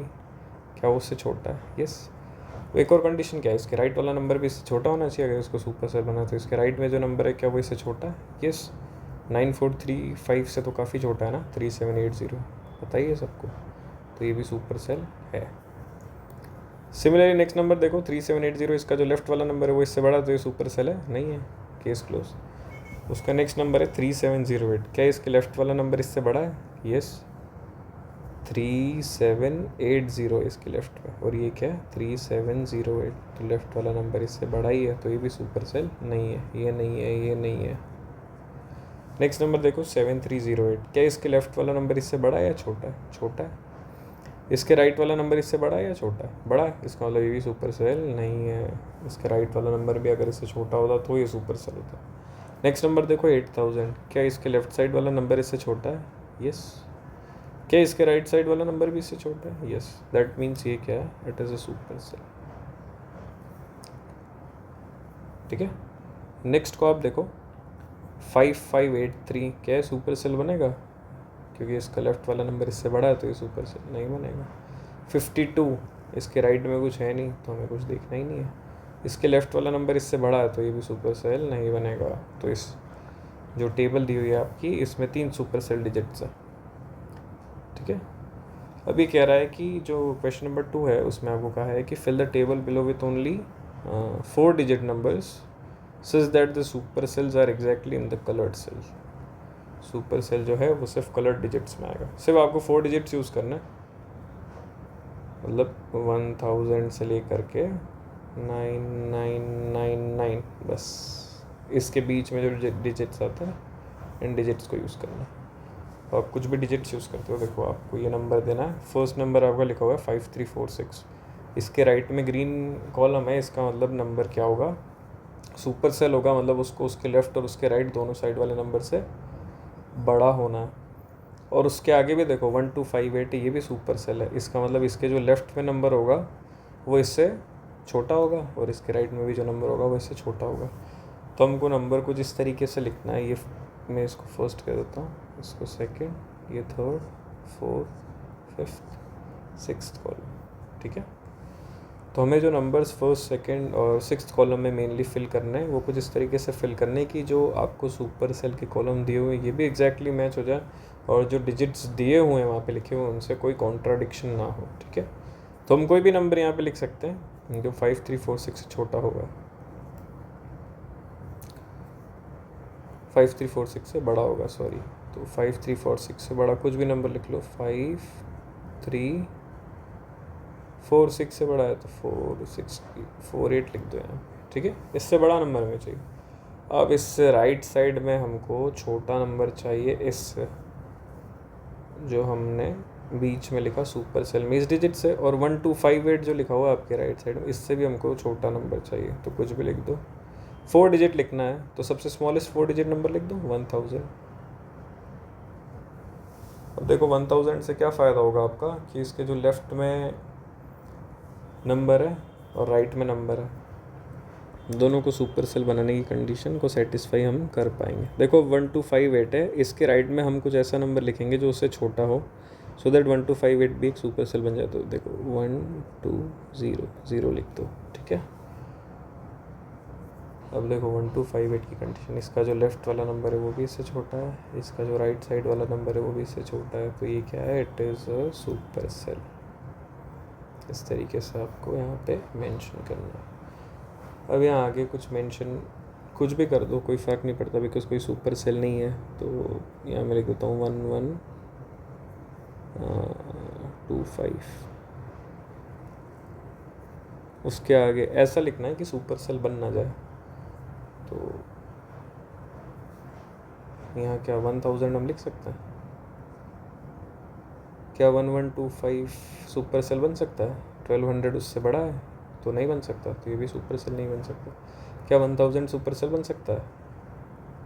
क्या वो उससे छोटा है? यस। एक और कंडीशन क्या है, इसके राइट वाला नंबर भी इससे छोटा होना चाहिए अगर इसको सुपर सेल बना, तो इसके राइट में जो नंबर है क्या वो इससे छोटा है? यस। 9435 से तो काफ़ी छोटा है ना, 3780, बताइए सबको, तो ये भी सुपर सेल है। सिमिलरली नेक्स्ट नंबर देखो 3780, इसका जो लेफ्ट वाला नंबर है वो इससे बड़ा, तो ये सुपर सेल है नहीं है, केस क्लोज। उसका नेक्स्ट नंबर है 3708, क्या इसके लेफ्ट वाला नंबर इससे बड़ा है? यस। 3780 इसके लेफ्ट में, और ये क्या है 3708, तो लेफ्ट वाला नंबर इससे बड़ा ही है, तो ये भी सुपर सेल नहीं है, ये नहीं है, ये नहीं है। नेक्स्ट नंबर देखो 7308, क्या इसके लेफ्ट वाला नंबर इससे बड़ा है या छोटा है? छोटा है। इसके राइट वाला नंबर इससे बड़ा है या छोटा है? बड़ा है, इसका मतलब ये भी सुपर सेल नहीं है। इसके राइट वाला नंबर भी अगर इससे छोटा होता तो ये सुपर सेल होता। नेक्स्ट नंबर देखो 8000, क्या इसके लेफ्ट साइड वाला नंबर इससे छोटा है? यस। क्या इसके राइट साइड वाला नंबर भी इससे छोटा है? यस। दैट मीन्स ये क्या है? It is a super cell. ठीक है। नेक्स्ट को आप देखो 5583, क्या है सुपर सेल बनेगा? क्योंकि इसका लेफ्ट वाला नंबर इससे बड़ा है तो ये सुपर सेल नहीं बनेगा। 52, इसके राइट में कुछ है नहीं तो हमें कुछ देखना ही नहीं है। इसके लेफ्ट वाला नंबर इससे बड़ा है तो ये भी सुपर सेल नहीं बनेगा। तो इस जो टेबल दी हुई है आपकी, इसमें 3 सुपर सेल डिजिट्स है। ठीक है। अब ये कह रहा है कि जो क्वेश्चन नंबर 2 है उसमें आपको कहा है कि fill the table below with only 4 digit numbers such that the super cells are exactly in the coloured cell. Super cell जो है वो सिर्फ कलर्ड डिजिट्स में आएगा। सिर्फ आपको 4 डिजिट्स यूज़ करना है, मतलब 1000 से लेकर के 9999, बस इसके बीच में जो डिजिट्स आते हैं इन डिजिट्स को यूज़ करना है। तो आप कुछ भी डिजिट्स यूज़ करते हो, देखो आपको ये नंबर देना है। फर्स्ट नंबर आपका लिखा हुआ है 5346, इसके राइट में ग्रीन कॉलम है, इसका मतलब नंबर क्या होगा? सुपर सेल होगा, मतलब उसको उसके लेफ्ट और उसके राइट दोनों साइड वाले नंबर से बड़ा होना है। और उसके आगे भी देखो 1258, ये भी सुपर सेल है, इसका मतलब इसके जो लेफ्ट में नंबर होगा वो इससे छोटा होगा और इसके राइट में भी जो नंबर होगा वो इससे छोटा होगा। तो हमको नंबर कुछ इस तरीके से लिखना है। ये मैं इसको फर्स्ट कह देता हूँ, इसको सेकंड, ये third, fourth, fifth, sixth column. ठीक है। तो हमें जो नंबर्स फर्स्ट, सेकंड और सिक्स्थ कॉलम में मेनली फिल करने हैं वो कुछ इस तरीके से फिल करने की जो आपको सुपर सेल के कॉलम दिए हुए हैं ये भी एग्जैक्टली मैच हो जाए और जो डिजिट्स दिए हुए हैं वहाँ पे लिखे हुए हैं उनसे कोई कॉन्ट्राडिक्शन ना हो। ठीक है। तो हम कोई भी नंबर यहाँ पे लिख सकते हैं जो 5346 से छोटा होगा, 5346 से बड़ा होगा, सॉरी। तो 5346 से बड़ा कुछ भी नंबर लिख लो। 5346 से बड़ा है तो 48 लिख दो यहाँ। ठीक है। इससे बड़ा नंबर हमें चाहिए। अब इससे राइट साइड में हमको छोटा नंबर चाहिए, इससे जो हमने बीच में लिखा सुपर सेल में इस डिजिट से, और 1258 जो लिखा हुआ है आपके राइट साइड में इससे भी हमको छोटा नंबर चाहिए। तो कुछ भी लिख दो, 4 डिजिट लिखना है तो सबसे स्मॉलेस्ट 4 डिजिट नंबर लिख दो 1000। अब देखो 1000 से क्या फ़ायदा होगा आपका कि इसके जो लेफ़्ट में नंबर है और राइट में नंबर है दोनों को सुपर सेल बनाने की कंडीशन को सेटिस्फाई हम कर पाएंगे। देखो 1258 है, इसके राइट में हम कुछ ऐसा नंबर लिखेंगे जो उससे छोटा हो सो दैट 1258 भी एक सुपर सेल बन जाए। तो देखो 1200 लिख दो। ठीक है। अब देखो 1258 की कंडीशन, इसका जो लेफ़्ट वाला नंबर है वो भी इससे छोटा है, इसका जो राइट साइड वाला नंबर है वो भी इससे छोटा है, तो ये क्या है? It is a super cell. इस तरीके से आपको यहाँ पे मेंशन करना है। अब यहाँ आगे कुछ मेंशन कुछ भी कर दो, कोई फ़र्क नहीं पड़ता बिकॉज कोई सुपर सेल नहीं है। तो यहाँ मैं लिख देता हूँ 1125। उसके आगे ऐसा लिखना है कि सुपर सेल बन ना जाए। तो यहाँ क्या 1000 हम लिख सकते हैं? क्या 1125 सुपर सेल बन सकता है? 1200 उससे बड़ा है तो नहीं बन सकता, तो ये भी सुपर सेल नहीं बन सकता। क्या 1000 सुपर सेल बन सकता है?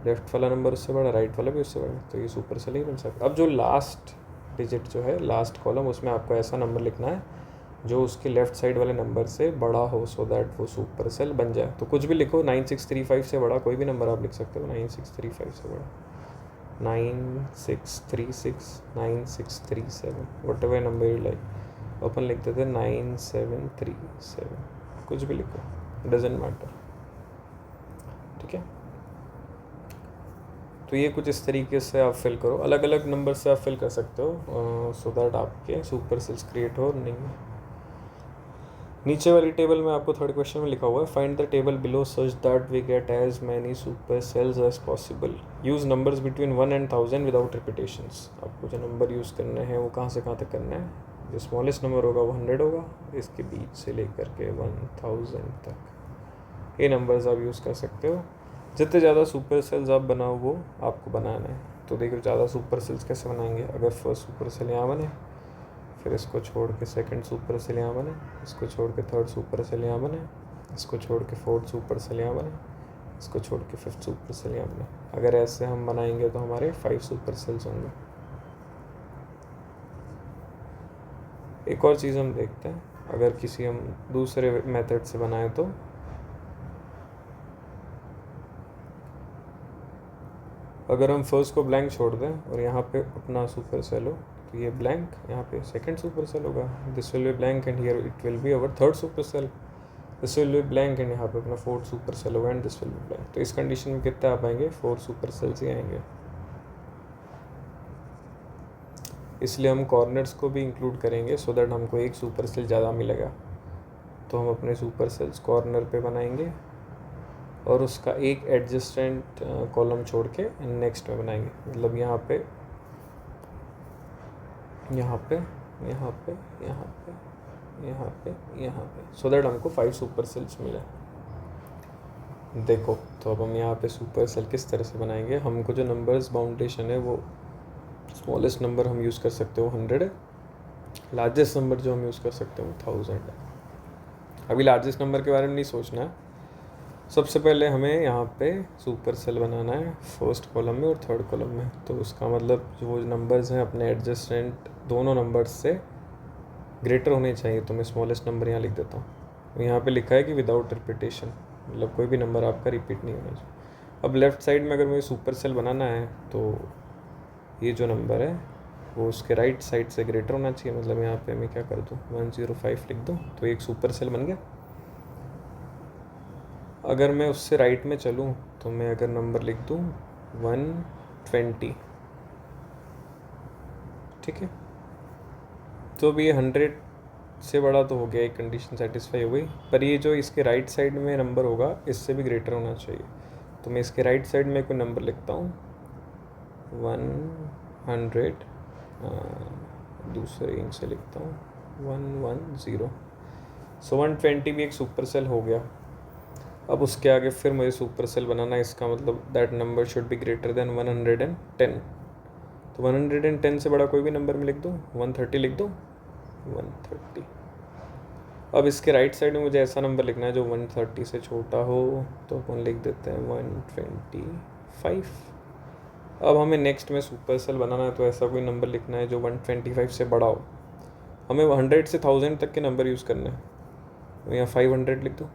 लेफ्ट वाला नंबर उससे बड़ा, राइट वाला भी उससे बड़ा, तो ये सुपर सेल नहीं बन सकता। अब जो लास्ट डिजिट जो है, लास्ट कॉलम, उसमें आपको ऐसा नंबर लिखना है जो उसके लेफ्ट साइड वाले नंबर से बड़ा हो सो दैट वो सुपर सेल बन जाए। तो कुछ भी लिखो, 9635 से बड़ा कोई भी नंबर आप लिख सकते हो। 9635 से बड़ा 9636, 9637, whatever number you like. अपन लिख देते 9737, कुछ भी लिखो, डजेंट मैटर। ठीक है। तो ये कुछ इस तरीके से आप फिल करो, अलग अलग नंबर से आप फिल कर सकते हो सो दैट आपके सुपर सेल्स क्रिएट हो नहीं। नीचे वाली टेबल में आपको थर्ड क्वेश्चन में लिखा हुआ है find the table below such that we get as many super cells as possible, use numbers between 1 and 1000 without repetitions. आपको जो नंबर यूज़ करने हैं वो कहाँ से कहाँ तक करना है, जो स्मॉलेस्ट नंबर होगा वो 100 होगा, इसके बीच से लेकर के 1000 तक ये नंबर्स आप यूज़ कर सकते हो। जितने ज़्यादा सुपर सेल्स आप बनाओ वो आपको बनाना है। तो देखो ज़्यादा सुपर सेल्स कैसे बनाएंगे, अगर फर्स्ट सुपर सेल यहाँ बने, फिर इसको छोड़ के सेकंड सुपर सेल यहाँ बने, इसको छोड़ के थर्ड सुपर सेल यहाँ बने, इसको छोड़ के फोर्थ सुपर सेल यहाँ बने, इसको छोड़ के फिफ्थ सुपर सेल यहाँ बने। अगर ऐसे हम बनाएंगे तो हमारे 5 सुपर सेल्स होंगे। एक और चीज़ हम देखते हैं, अगर किसी हम दूसरे मेथड से बनाएं तो अगर हम फर्स्ट को ब्लैंक छोड़ दें और यहाँ पे अपना सुपर सेल हो तो ये ब्लैंक, यहाँ पे सेकंड सुपर सेल होगा, this will be blank and here it will be our third super cell, this will be blank and यहाँ पे अपना फोर्थ सुपर सेल होगा and this will be blank. तो इस कंडीशन में कितने आ पाएंगे, 4 सुपर सेल्स ही आएंगे। इसलिए हम कॉर्नर्स को भी इंक्लूड करेंगे सो दैट हमको एक सुपर सेल ज़्यादा मिलेगा। तो हम अपने सुपर सेल्स कॉर्नर पे बनाएंगे और उसका एक एडजस्टेंट कॉलम छोड़ के नेक्स्ट में बनाएंगे, मतलब यहाँ पे यहाँ पे यहाँ पे यहाँ पे यहाँ पे यहाँ पे, सो दैट हमको 5 सुपर सेल्स मिले। देखो तो अब हम यहाँ पे सुपर सेल किस तरह से बनाएंगे, हमको जो नंबर्स बाउंडेशन है वो स्मॉलेस्ट नंबर हम यूज़ कर सकते हो 100 है, लार्जेस्ट नंबर जो हम यूज़ कर सकते हो 1000 है। अभी लार्जेस्ट नंबर के बारे में नहीं सोचना है, सबसे पहले हमें यहाँ पे सुपर सेल बनाना है फर्स्ट कॉलम में और थर्ड कॉलम में। तो उसका मतलब जो नंबर्स हैं अपने एडजस्टेंट दोनों नंबर्स से ग्रेटर होने चाहिए। तो मैं स्मॉलेस्ट नंबर यहाँ लिख देता हूँ। यहाँ पे लिखा है कि विदाउट रिपीटेशन, मतलब कोई भी नंबर आपका रिपीट नहीं होना चाहिए। अब लेफ़्ट साइड में अगर मुझे सुपर सेल बनाना है तो ये जो नंबर है वो उसके राइट साइड से ग्रेटर होना चाहिए। मतलब यहाँ पे मैं क्या कर दूँ, 105 लिख दूँ तो एक सुपर सेल बन गया। अगर मैं उससे राइट में चलूँ तो मैं अगर नंबर लिख दूँ 120, ठीक है, तो भी ये 100 से बड़ा तो हो गया, एक कंडीशन सेटिस्फाई हो गई। पर ये जो इसके राइट साइड में नंबर होगा इससे भी ग्रेटर होना चाहिए। तो मैं इसके राइट साइड में कोई नंबर लिखता हूँ 100, दूसरे इंक से लिखता हूँ 110। सो 120 भी एक सुपर सेल हो गया। अब उसके आगे फिर मुझे सुपर सेल बनाना है, इसका मतलब that number should be greater than 110। तो 110 से बड़ा कोई भी नंबर में लिख दूँ, 130 लिख दूँ, 130। अब इसके राइट साइड में मुझे ऐसा नंबर लिखना है जो 130 से छोटा हो, तो अपन लिख देते हैं 125। अब हमें नेक्स्ट में सुपर सेल बनाना है तो ऐसा कोई नंबर लिखना है जो 125 से बड़ा हो। हमें 100 से 1000 तक के नंबर यूज़ करने हैं। तो यहाँ 500 लिख दो,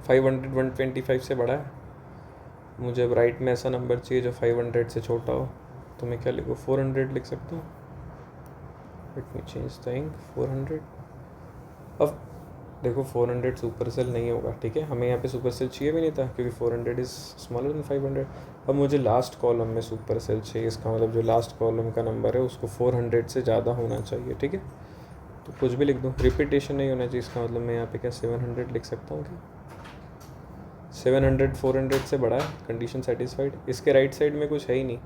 500 125 से बड़ा है। मुझे अब राइट में ऐसा नंबर चाहिए जो 500 से छोटा हो, तो मैं क्या लिखूँ, 400 लिख सकता हूँ। Let me change the ink, 400। अब देखो 400 सुपर सेल नहीं होगा, ठीक है, हमें यहाँ पे सुपर सेल चाहिए भी नहीं था क्योंकि 400 इज़ स्मॉलर देन 500। अब मुझे लास्ट कॉलम में सुपर सेल चाहिए, इसका मतलब जो लास्ट कॉलम का नंबर है उसको 400 से ज़्यादा होना चाहिए, ठीक है। तो कुछ भी लिख दूँ, रिपीटेशन नहीं होना चाहिए। इसका मतलब मैं यहाँ पे क्या 700 लिख सकता हूँ क्या, 700 400 से बड़ा है, कंडीशन सेटिस्फाइड। इसके राइट साइड में कुछ है ही नहीं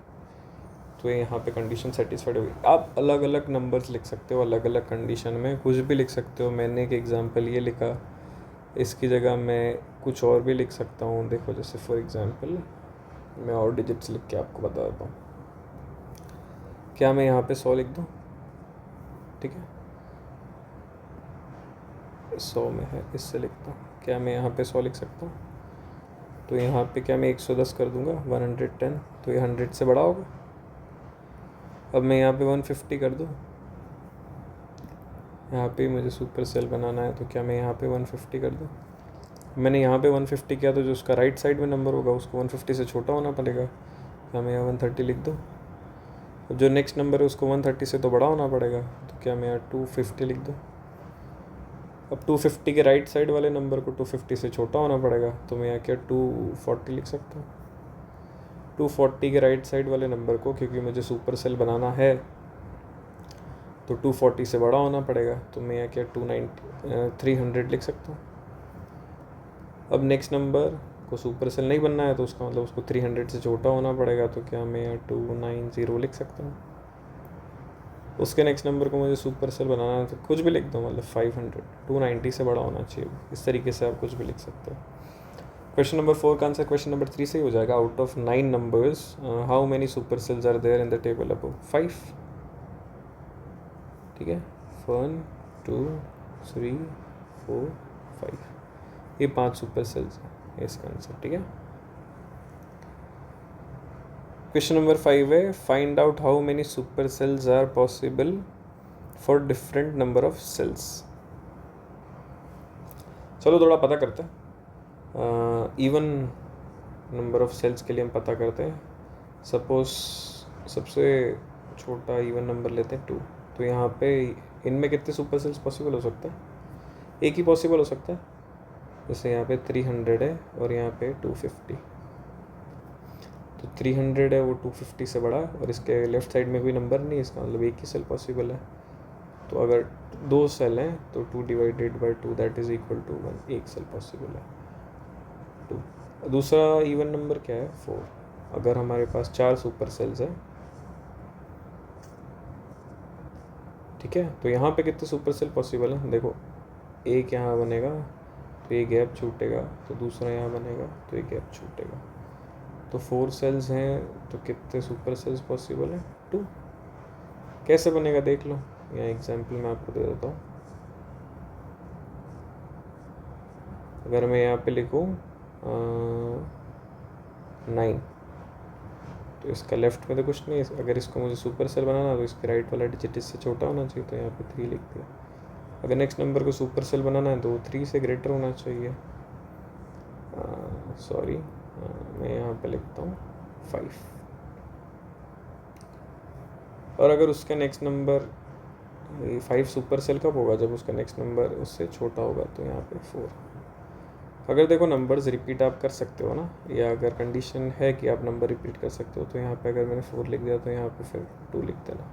तो यहाँ पे कंडीशन सेटिस्फाइड होगी। आप अलग अलग नंबर्स लिख सकते हो, अलग अलग कंडीशन में कुछ भी लिख सकते हो। मैंने एक एग्जांपल ये लिखा, इसकी जगह मैं कुछ और भी लिख सकता हूँ। देखो जैसे फॉर एग्जांपल मैं और डिजिट्स लिख के आपको बता देता हूँ। क्या मैं यहाँ पे 100 लिख दूँ, ठीक है, 100 में है, इससे लिखता हूँ। क्या मैं यहाँ पे 100 लिख सकता हूँ, तो यहाँ पे क्या मैं 110 कर दूँगा, 110, तो ये 100 से बड़ा होगा। अब मैं यहाँ पे 150 कर दूँ, यहाँ पे मुझे सुपर सेल बनाना है तो क्या मैं यहाँ पे 150 कर दूँ। मैंने यहाँ पे 150 किया तो जो उसका राइट साइड में नंबर होगा उसको 150 से छोटा होना पड़ेगा। क्या मैं यहाँ 130 लिख दूँ। अब जो नेक्स्ट नंबर है उसको 130 से तो बड़ा होना पड़ेगा, तो क्या मैं यहाँ 250 लिख दूँ। अब 250 के राइट साइड वाले नंबर को 250 से छोटा होना पड़ेगा, तो मैं यहाँ क्या 240 लिख सकता हूँ। 240 के राइट साइड वाले नंबर को, क्योंकि मुझे सुपर सेल बनाना है, तो 240 से बड़ा होना पड़ेगा, तो मैं यहाँ क्या 300 लिख सकता हूँ। अब नेक्स्ट नंबर को सुपर सेल नहीं बनना है तो उसका मतलब उसको 300 से छोटा होना पड़ेगा, तो क्या मैं यहाँ 290 लिख सकता हूँ। उसके नेक्स्ट नंबर को मुझे सुपर सेल बनाना है तो कुछ भी लिख दो, मतलब 500, 290 से बड़ा होना चाहिए। इस तरीके से आप कुछ भी लिख सकते हो। क्वेश्चन नंबर 4 का आंसर क्वेश्चन नंबर 3 से ही हो जाएगा। Out of 9 numbers how many super cells are there in the table above? 5। ठीक है, 1 2 3 4 5, ये 5 सुपर सेल्स है इसका आंसर। ठीक है, क्वेश्चन नंबर 5 है find out how many super cells are possible for different number of cells. चलो थोड़ा पता करते हैं। इवन नंबर ऑफ सेल्स के लिए हम पता करते हैं। सपोज सबसे छोटा इवन नंबर लेते हैं 2, तो यहाँ पे इनमें कितने सुपर सेल्स पॉसिबल हो सकते हैं? एक ही पॉसिबल हो सकता है। जैसे यहाँ पे 300 है और यहाँ पे 250, तो 300 है वो 250 से बड़ा है और इसके लेफ्ट साइड में भी नंबर नहीं है, इसका मतलब एक ही सेल पॉसिबल है। तो अगर 2 सेल हैं तो 2 divided by 2 that is equal to 1, एक सेल पॉसिबल है 2। दूसरा इवन नंबर क्या है? 4। अगर हमारे पास 4 सुपर सेल्स हैं, ठीक है, तो यहाँ पे कितने सुपर सेल पॉसिबल हैं? देखो, एक यहाँ बनेगा तो ये गैप छूटेगा, तो दूसरा यहाँ बनेगा तो ये गैप छूटेगा। तो 4 सेल्स हैं तो कितने सुपर सेल्स पॉसिबल हैं? 2। कैसे बनेगा देख लो, यहाँ एग्जाम्पल मैं आपको दे देता हूँ। अगर मैं यहाँ पे लिखूँ 9, तो इसका लेफ्ट में तो कुछ नहीं है। अगर इसको मुझे सुपर सेल बनाना तो इसके राइट वाला डिजिट इससे छोटा होना चाहिए, तो यहाँ पे 3 लिख दिया। अगर नेक्स्ट नंबर को सुपर सेल बनाना है तो 3 से ग्रेटर होना चाहिए। सॉरी, मैं यहाँ पे लिखता हूँ 5। और अगर उसका नेक्स्ट नंबर 5 सुपर सेल कब होगा? जब उसका नेक्स्ट नंबर उससे छोटा होगा, तो यहाँ पे 4। अगर देखो नंबर्स रिपीट आप कर सकते हो ना, या अगर कंडीशन है कि आप नंबर रिपीट कर सकते हो, तो यहाँ पे अगर मैंने 4 लिख दिया तो यहाँ पे फिर 2 लिख देना,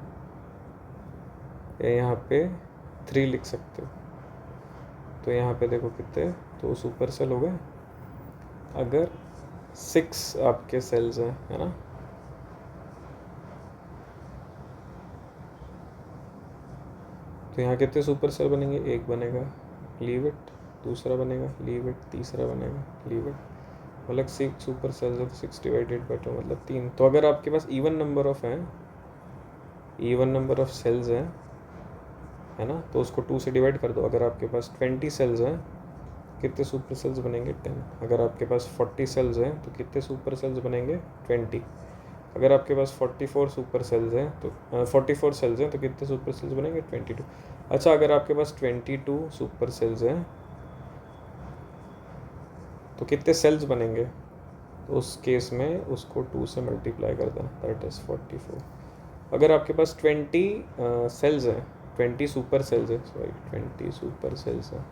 या यहाँ पे 3 लिख सकते हो। तो यहाँ पे देखो कितने, तो सुपर सेल हो गए। अगर 6 आपके सेल्स हैं, है ना, तो यहाँ कितने सुपर सेल बनेंगे? एक बनेगा, लीव इट। दूसरा बनेगा, लीव इट। तीसरा बनेगा, लीव इट। मतलब 6 सुपर सेल्स है, 6 डिवाइडेड बाई 2 मतलब 3। तो अगर आपके पास इवन नंबर ऑफ सेल्स हैं, है ना, तो उसको 2 से डिवाइड कर दो। अगर आपके पास 20 सेल्स हैं, कितने सुपर सेल्स बनेंगे? 10। अगर आपके पास 40 सेल्स हैं तो कितने सुपर सेल्स बनेंगे? 20। अगर आपके पास 44 सेल्स हैं तो कितने सुपर सेल्स बनेंगे? 22। अच्छा, अगर आपके पास 22 सुपर सेल्स हैं तो कितने सेल्स बनेंगे? तो उस केस में उसको 2 से मल्टीप्लाई कर देना, दैट इज़ 44। अगर आपके पास 20 सेल्स हैं, 20 सुपर सेल्स हैं,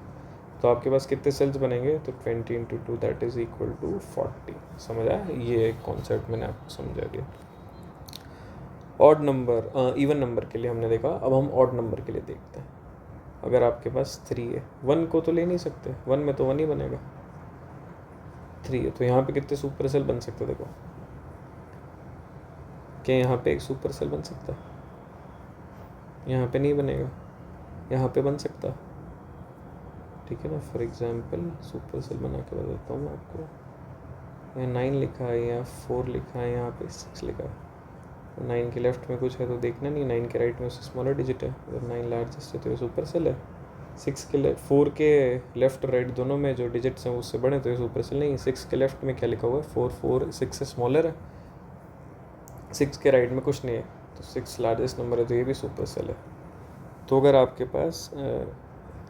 तो आपके पास कितने सेल्स बनेंगे? तो 20 into 2 that is equal to 40। समझ आया? ये एक कॉन्सेप्ट मैंने आपको समझा दिया। ऑड नंबर, इवन नंबर के लिए हमने देखा, अब हम ऑड नंबर के लिए देखते हैं। अगर आपके पास 3 है, 1 को तो ले नहीं सकते, 1 में तो 1 ही बनेगा। 3 है तो यहाँ पे कितने सुपर सेल बन सकते? देखो, क्या यहाँ पे एक सुपर सेल बन सकता है? यहाँ पे नहीं बनेगा, यहाँ पे बन सकता, ठीक है ना। फॉर एग्जांपल सुपर सेल बना के बताता हूँ आपको। यहाँ 9 लिखा है, यहाँ 4 लिखा है, यहाँ पे 6 लिखा है। 9 के लेफ्ट में कुछ है तो देखना नहीं, 9 के राइट में उससे स्मॉलर डिजिट है। अगर 9 लार्जेस्ट है तो ये सुपर सेल है। 4 के लेफ्ट और राइट दोनों में जो डिजिट्स हैं उससे बड़े, तो ये सुपर सेल नहीं है। 6 के लेफ्ट में क्या लिखा हुआ है? 4 6 से स्मॉलर है। 6 के राइट में कुछ नहीं है, तो 6 लार्जेस्ट नंबर है, तो ये भी सुपर सेल है। तो अगर आपके पास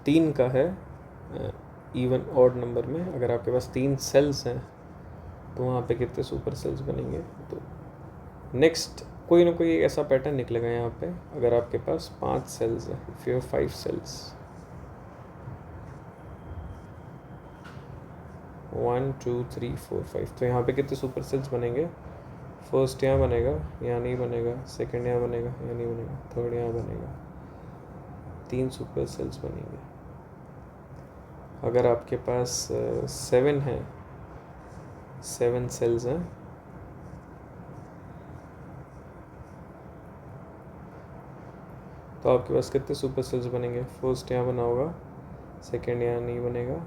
3 का है इवन ऑड नंबर में, अगर आपके पास 3 सेल्स हैं तो वहाँ पे कितने सुपर सेल्स बनेंगे? तो नेक्स्ट कोई ना कोई ऐसा पैटर्न निकलेगा यहाँ पे। अगर आपके पास 5 सेल्स है, इफ यू हैव 5 सेल्स, 1 2 3 4 5, तो यहाँ पे कितने सुपर सेल्स बनेंगे? फर्स्ट यहाँ बनेगा, यहाँ नहीं बनेगा। सेकंड यहाँ बनेगा, यहाँ नहीं बनेगा। थर्ड यहाँ बनेगा, 3 सुपर सेल्स बनेंगे। अगर आपके पास 7 है, 7 सेल्स हैं, तो आपके पास कितने सुपर सेल्स बनेंगे? फर्स्ट यहाँ बना होगा, सेकेंड यहाँ नहीं बनेगा,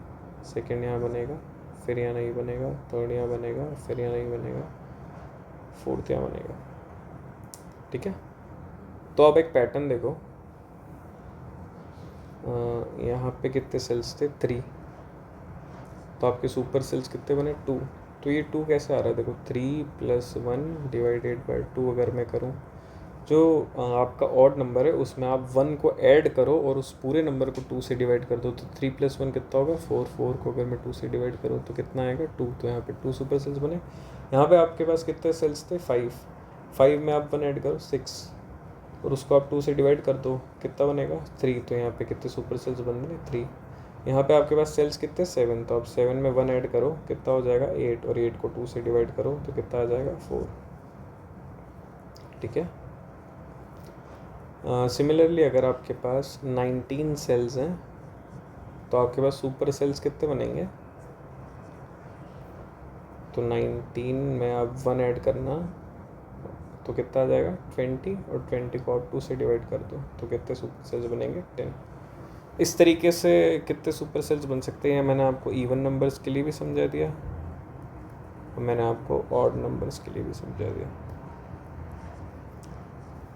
सेकेंड यहाँ बनेगा, फिर यहाँ नहीं बनेगा, थर्ड यहाँ बनेगा, फिर यहाँ नहीं बनेगा, फोर्थ यहाँ बनेगा। ठीक है, तो अब एक पैटर्न देखो, यहाँ पे कितने सेल्स थे? 3। तो आपके सुपर सेल्स कितने बने? 2। तो ये 2 कैसे आ रहा है? देखो 3 + 1 डिवाइडेड बाई 2 अगर मैं करूँ, जो आपका ऑड नंबर है उसमें आप 1 को ऐड करो और उस पूरे नंबर को 2 से डिवाइड कर दो, तो 3 + 1 कितना होगा? 4। 4 को अगर मैं 2 से डिवाइड करूँ तो कितना आएगा? 2। तो यहाँ पे 2 सुपर सेल्स बने। यहाँ पे आपके पास कितने सेल्स थे? 5। 5 में आप 1 ऐड करो, 6, और उसको आप 2 से डिवाइड कर दो, कितना बनेगा? 3। तो यहाँ पे कितने सुपर सेल्स बन रहे? 3। यहाँ पे आपके पास सेल्स कितने? 7। तो आप 7 में 1 ऐड करो, कितना हो जाएगा? 8, और 8 को 2 से डिवाइड करो तो कितना आ जाएगा? 4। ठीक है। सिमिलरली अगर आपके पास 19 सेल्स हैं तो आपके पास सुपर सेल्स कितने बनेंगे? तो 19 में आप 1 ऐड करना तो कितना आ जाएगा? 20, और 20 को आप 2 से डिवाइड कर दो तो कितने सुपर सेल्स बनेंगे? 10। इस तरीके से कितने सुपर सेल्स बन सकते हैं मैंने आपको इवन नंबर्स के लिए भी समझा दिया और मैंने आपको ऑड नंबर्स के लिए भी समझा दिया।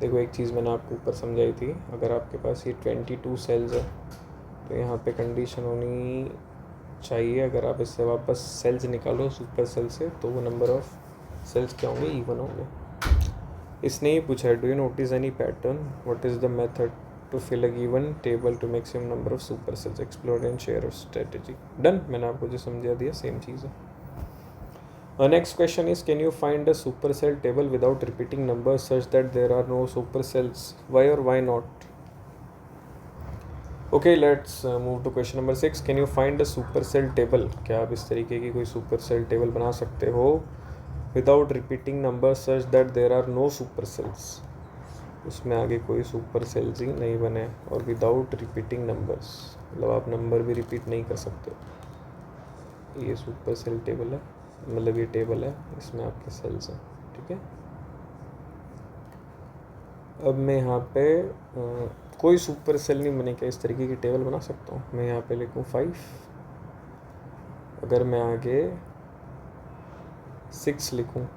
देखो एक चीज़ मैंने आपको ऊपर समझाई थी, अगर आपके पास ये 22 सेल्स है तो यहाँ पे कंडीशन होनी चाहिए, अगर आप इससे वापस सेल्स निकालो सुपर सेल से तो वो नंबर ऑफ सेल्स क्या होंगे? इवन होंगे। इसने ही पूछा है, do you notice any pattern, what is the method to fill a given table to maximum number of super cells, explore and share strategy. Done, मैंने आपको जो समझा दिया सेम चीज़ है। Next question is, can you find a supercell table without repeating numbers such that there are no supercells? Why or why not? Okay, let's move to question number 6. Can you find a supercell table? क्या आप इस तरीके की कोई supercell table बना सकते हो without repeating numbers such that there are no supercells? उसमें आगे कोई supercells ही नहीं बने, और without repeating numbers मतलब आप नंबर भी रिपीट नहीं कर सकते। ये supercell table है, मतलब ये टेबल है, इसमें आपके सेल्स हैं। ठीक है, अब मैं यहाँ पे कोई सुपर सेल नहीं बने, क्या इस तरीके की टेबल बना सकता हूँ? मैं यहाँ पे लिखूँ 5, अगर मैं आगे 6 लिखूँ,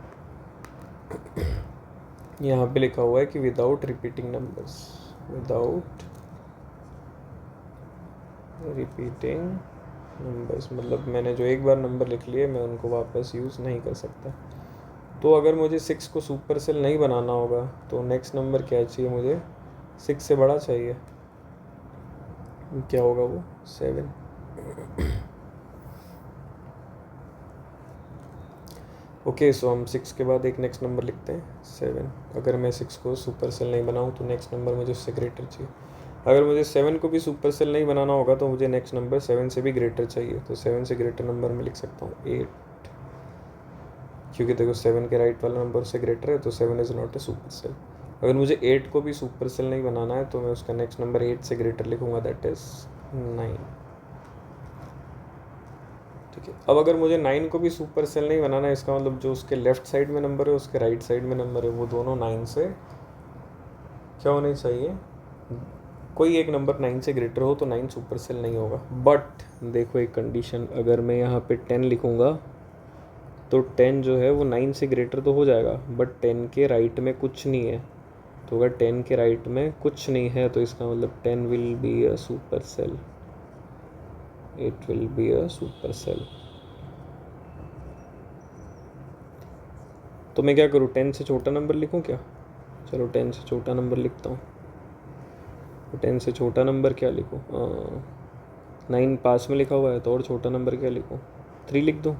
यहाँ पे लिखा हुआ है कि without repeating numbers, without repeating numbers मतलब मैंने जो एक बार नंबर लिख लिए मैं उनको वापस यूज़ नहीं कर सकता। तो अगर मुझे 6 को सुपर सेल नहीं बनाना होगा तो नेक्स्ट नंबर क्या चाहिए मुझे? 6 से बड़ा चाहिए, क्या होगा वो? 7। ओके, सो हम 6 के बाद एक नेक्स्ट नंबर लिखते हैं 7। अगर मैं 6 को सुपर सेल नहीं बनाऊँ तो नेक्स्ट नंबर मुझे उससे ग्रेटर चाहिए। अगर मुझे 7 को भी सुपर सेल नहीं बनाना होगा तो मुझे नेक्स्ट नंबर 7 से भी ग्रेटर चाहिए, तो 7 से ग्रेटर नंबर में लिख सकता हूँ 8, क्योंकि देखो 7 के राइट वाला नंबर से ग्रेटर है तो 7 is not a super cell. अगर मुझे 8 को भी सुपर सेल नहीं बनाना है तो मैं उसका नेक्स्ट नंबर 8 से ग्रेटर लिखूँगा, दैट इज़ 9। ठीक है, अब अगर मुझे 9 को भी सुपर सेल नहीं बनाना है, इसका मतलब जो उसके लेफ्ट साइड में नंबर है उसके राइट साइड में नंबर है वो दोनों 9 से क्या होने चाहिए? कोई एक नंबर 9 से ग्रेटर हो तो 9 सुपर सेल नहीं होगा। बट देखो एक कंडीशन, अगर मैं यहाँ पे 10 लिखूँगा तो 10 जो है वो 9 से ग्रेटर तो हो जाएगा, बट 10 के राइट में कुछ नहीं है। तो अगर 10 के राइट में कुछ नहीं है तो इसका मतलब 10 will be a super cell, it will be a super cell. तो मैं क्या करूँ? 10 से छोटा नंबर लिखूँ क्या? चलो 10 से छोटा नंबर लिखता हूँ। तो 10 से छोटा नंबर क्या लिखूँ? 9 पास में लिखा हुआ है तो और छोटा नंबर क्या लिखूँ? 3 लिख दूँ।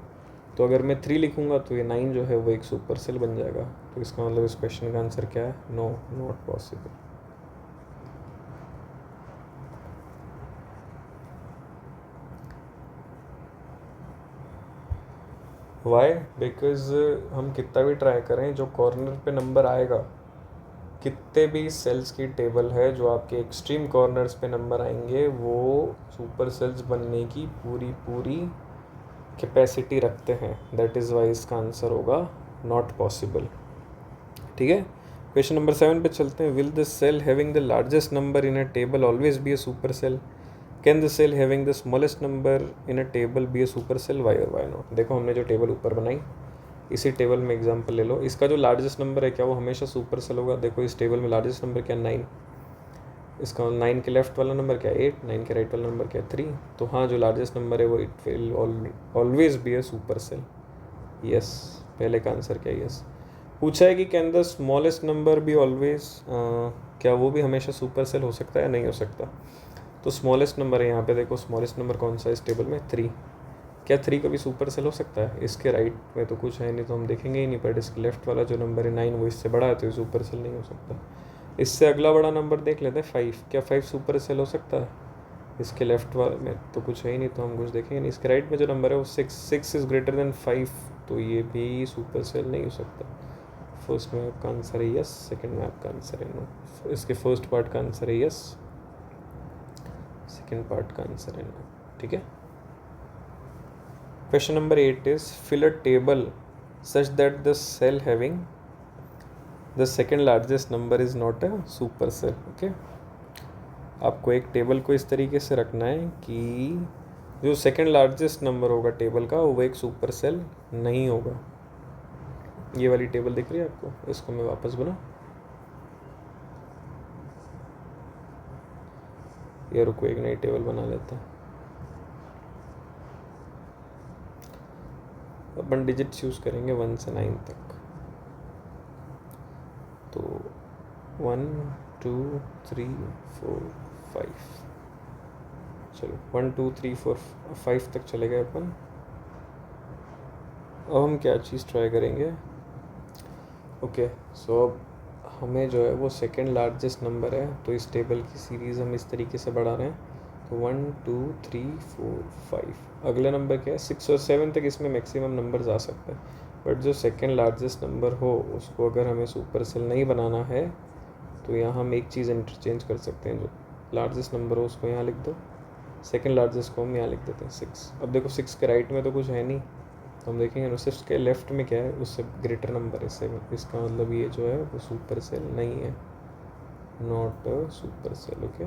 तो अगर मैं 3 लिखूँगा तो ये 9 जो है वो एक सुपर सेल बन जाएगा। तो इसका मतलब इस क्वेश्चन का आंसर क्या है? No, not possible. Why? Because हम कितना भी ट्राई करें जो कॉर्नर पे नंबर आएगा कितने भी सेल्स की टेबल है जो आपके एक्सट्रीम कॉर्नर्स पे नंबर आएंगे वो सुपर सेल्स बनने की पूरी पूरी कैपेसिटी रखते हैं. दैट इज़ वाई इसका आंसर होगा नॉट पॉसिबल. ठीक है. क्वेश्चन नंबर 7 पे चलते हैं. Will the cell having the largest number in a table always be a super cell? Can the cell having the smallest number in a table be a super cell? Why और वाई नॉट? देखो हमने जो टेबल ऊपर बनाई इसी टेबल में एग्जांपल ले लो. इसका जो लार्जेस्ट नंबर है क्या वो हमेशा सुपर सेल होगा? देखो इस टेबल में लार्जेस्ट नंबर क्या 9. इसका 9 के लेफ्ट वाला नंबर क्या 8, 9 के राइट वाला नंबर क्या 3. तो हाँ जो लार्जेस्ट नंबर है वो it will always be a super cell. Yes. पहले का आंसर क्या यस. पूछा है कि can the smallest number be always, क्या वो भी हमेशा सुपर सेल हो सकता है? नहीं हो सकता. तो स्मॉलेस्ट नंबर है यहाँ पे. देखो स्मॉलेस्ट नंबर कौन सा है इस टेबल में? 3. क्या 3 कभी सुपर सेल हो सकता है? इसके राइट में तो कुछ है नहीं तो हम देखेंगे ही नहीं. बट इसके लेफ्ट वाला जो नंबर है 9 वो इससे बड़ा है तो ये सुपर सेल नहीं हो सकता. इससे अगला बड़ा नंबर देख लेते हैं 5. क्या 5 सुपर सेल हो सकता है? इसके लेफ्ट वाले में तो कुछ है ही नहीं तो हम कुछ देखेंगे नहीं. इसके राइट में जो नंबर है वो 6 इज़ ग्रेटर देन 5 तो ये भी सुपर सेल नहीं हो सकता. फर्स्ट में आपका आंसर है यस. सेकंड में आपका आंसर है नो. इसके फर्स्ट पार्ट का आंसर है यस. सेकंड पार्ट का आंसर है नो. ठीक है. Question number 8 is fill a table such that the cell having the second largest number is not a super cell. Okay. आपको एक टेबल को इस तरीके से रखना है कि जो सेकंड लार्जेस्ट नंबर होगा टेबल का वो एक सुपर सेल नहीं होगा. ये वाली टेबल दिख रही है आपको? इसको मैं वापस बना. ये रुको एक नई टेबल बना लेता हूँ. अपन डिजिट्स यूज़ करेंगे 1 से 9 तक. तो 1 2 3 4 5. चलो 1 2 3 4 5 तक चले गए अपन. अब हम क्या चीज़ ट्राई करेंगे? ओके. सो अब हमें जो है वो सेकंड लार्जेस्ट नंबर है तो इस टेबल की सीरीज़ हम इस तरीके से बढ़ा रहे हैं. तो 1 2 3 4 5. अगला नंबर क्या है? 6 और 7 तक इसमें मैक्सिमम नंबर्स आ सकते हैं. बट जो सेकंड लार्जेस्ट नंबर हो उसको अगर हमें सुपर सेल नहीं बनाना है तो यहाँ हम एक चीज़ इंटरचेंज कर सकते हैं. जो लार्जेस्ट नंबर हो उसको यहाँ लिख दो. सेकंड लार्जेस्ट को हम यहाँ लिख देते हैं 6. अब देखो 6 के राइट में तो कुछ है नहीं तो हम देखेंगे ना 6 के लेफ्ट में क्या है? उससे ग्रेटर नंबर है 7. इसका मतलब ये जो है वो सुपर सेल नहीं है. Not a super cell. Okay.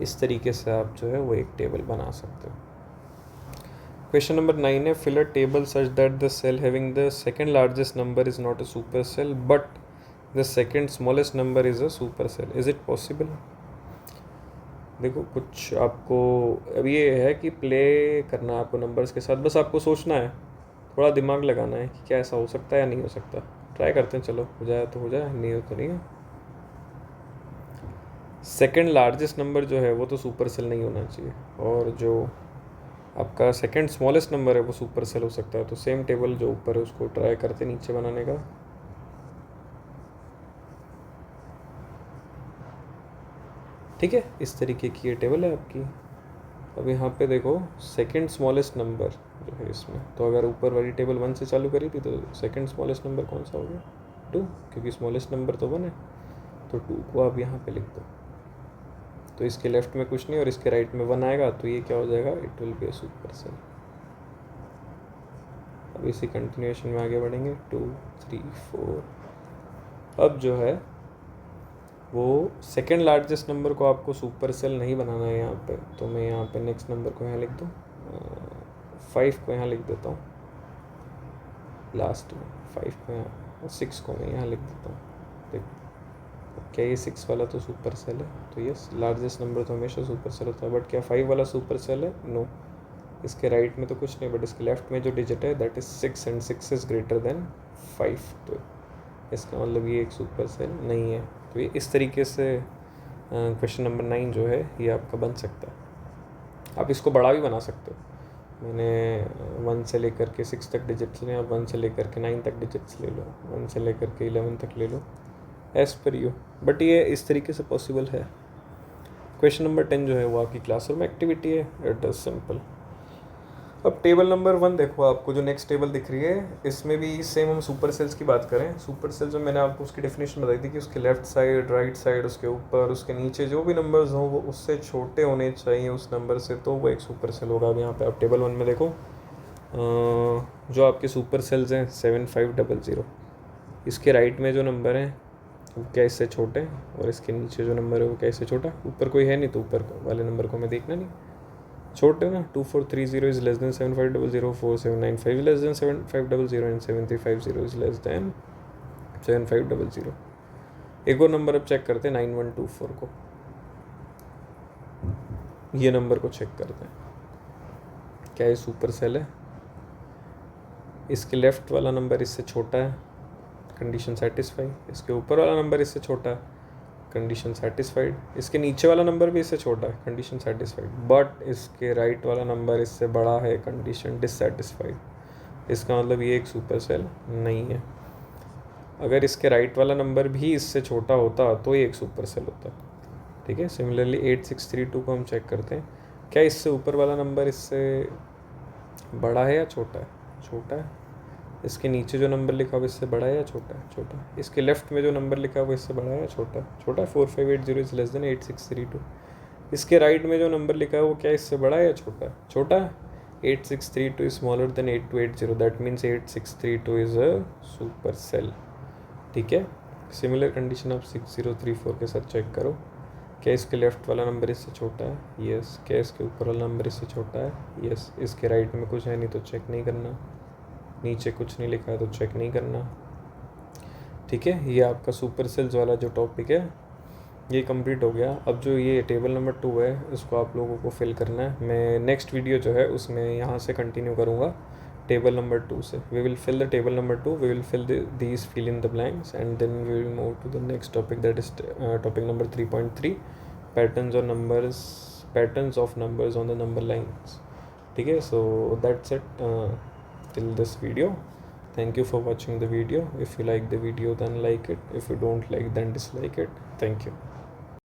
इस तरीके से आप जो है वो एक टेबल बना सकते हो. क्वेश्चन नंबर 9 है fill a table such that the cell having the second largest number is not a super cell but the second smallest number is a super cell. Is it possible? देखो कुछ आपको अब ये है कि प्ले करना है आपको नंबर्स के साथ. बस आपको सोचना है, थोड़ा दिमाग लगाना है कि क्या ऐसा हो सकता है या नहीं हो सकता. ट्राई करते हैं. चलो हो जाए तो हो जाए, नहीं हो तो नहीं है. सेकंड लार्जेस्ट नंबर जो है वो तो सुपर सेल नहीं होना चाहिए और जो आपका सेकंड स्मॉलेस्ट नंबर है वो सुपर सेल हो सकता है. तो सेम टेबल जो ऊपर है उसको ट्राई करते नीचे बनाने का. ठीक है. इस तरीके की ये टेबल है आपकी. अब यहाँ पे देखो सेकंड स्मॉलेस्ट नंबर जो है इसमें, तो अगर ऊपर वाली टेबल 1 से चालू करी थी तो सेकंड स्मॉलेस्ट नंबर कौन सा हो गया? 2. क्योंकि स्मॉलेस्ट नंबर तो 1 है तो 2 को आप यहाँ पे लिख दो. तो इसके लेफ्ट में कुछ नहीं और इसके राइट में 1 आएगा तो ये क्या हो जाएगा? It will be a super cell. अब इसी कंटिन्यूएशन में आगे बढ़ेंगे. 2 3 4. अब जो है वो सेकेंड लार्जेस्ट नंबर को आपको सुपर सेल नहीं बनाना है यहाँ पे. तो मैं यहाँ पे नेक्स्ट नंबर को यहाँ लिख दूँ. 5 को यहाँ लिख देता हूँ लास्ट में. 5 को यहाँ, 6 को मैं यहाँ लिख देता हूँ. देखो क्या ये 6 वाला तो सुपर सेल है? तो यस लार्जेस्ट नंबर तो हमेशा सुपर सेल होता है. बट क्या 5 वाला सुपर सेल है? नो. इसके राइट में तो कुछ नहीं बट इसके लेफ्ट में जो डिजिट है that is 6 and 6 is greater then 5. तो इसका मतलब ये एक सुपर सेल नहीं है. तो ये इस तरीके से क्वेश्चन नंबर 9 जो है ये आपका बन सकता है. आप इसको बड़ा भी बना सकते हो. मैंने 1 से लेकर के 6 तक डिजिट्स लें. आप 1 से लेकर के 9 तक डिजिट्स ले लो. 1 से लेकर के 11 तक ले लो. As per you. बट ये इस तरीके से पॉसिबल है. क्वेश्चन नंबर 10 जो है वो आपकी क्लासरूम एक्टिविटी है. It is simple. अब टेबल नंबर 1 देखो, आपको जो नेक्स्ट टेबल दिख रही है इसमें भी सेम हम सुपर सेल्स की बात करें। सुपर सेल्स में मैंने आपको उसकी डेफिनेशन बताई थी कि उसके लेफ्ट साइड, राइट साइड, उसके ऊपर, उसके नीचे जो भी नंबर्स हों वो उससे छोटे होने चाहिए उस नंबर से, तो वो एक सुपर सेल होगा। अब यहाँ पे आप टेबल 1 में देखो, जो आपके सुपर सेल्स हैं 7500, इसके राइट में जो नंबर हैं वो क्या इससे छोटे हैं, और इसके नीचे जो नंबर है वो क्या इससे छोटा। ऊपर कोई है नहीं तो ऊपर वाले नंबर को हमें देखना नहीं, छोटे ना। 2430 is less than 7500, 4795 less than 7500 and 7350 is less than 7500। एक और नंबर अब चेक करते हैं 9124 को, ये नंबर को चेक करते हैं क्या ये सुपर सेल है। इसके लेफ्ट वाला नंबर इससे छोटा है, कंडीशन सेटिस्फाई। इसके ऊपर वाला नंबर इससे छोटा है, कंडीशन सेटिस्फाइड। इसके नीचे वाला नंबर भी इससे छोटा है, कंडीशन सेटिस्फाइड। बट इसके राइट वाला नंबर इससे बड़ा है, कंडीशन डिससेटिस्फाइड। इसका मतलब ये एक सुपर सेल नहीं है। अगर इसके राइट वाला नंबर भी इससे छोटा होता तो ये एक सुपर सेल होता। ठीक है। सिमिलरली 8632 को हम चेक करते हैं, क्या इससे ऊपर वाला नंबर इससे बड़ा है या छोटा है? छोटा है। इसके नीचे जो नंबर लिखा हुआ इससे बड़ा है या छोटा है? छोटा है। इसके लेफ्ट में जो नंबर लिखा हुआ इससे बड़ा है या छोटा है? छोटा है। 4580 इज लेस देन 8632। इसके राइट में जो नंबर लिखा है वो क्या इससे बड़ा है या छोटा है? छोटा है। 8632 is smaller than 8280, that means 8632 is a super cell. ठीक है। सिमिलर कंडीशन आप 6034 के साथ चेक करो, क्या इसके लेफ्ट वाला नंबर इससे छोटा है? यस। क्या इसके ऊपर वाला नंबर इससे छोटा है? यस। इसके राइट में कुछ है नहीं तो चेक नहीं करना, नीचे कुछ नहीं लिखा है तो चेक नहीं करना। ठीक है। ये आपका सुपर सेल्स वाला जो टॉपिक है ये कंप्लीट हो गया। अब जो ये टेबल नंबर 2 है इसको आप लोगों को फिल करना है। मैं नेक्स्ट वीडियो जो है उसमें यहाँ से कंटिन्यू करूँगा टेबल नंबर 2 से। We will fill the table number 2, we will fill these fill in the blanks and then we will move to the next topic, that is topic number 3.3, patterns of numbers on the number lines. ठीक है। So that's it till this video. Thank you for watching the video. If you like the video then like it, if you don't like then dislike it. Thank you.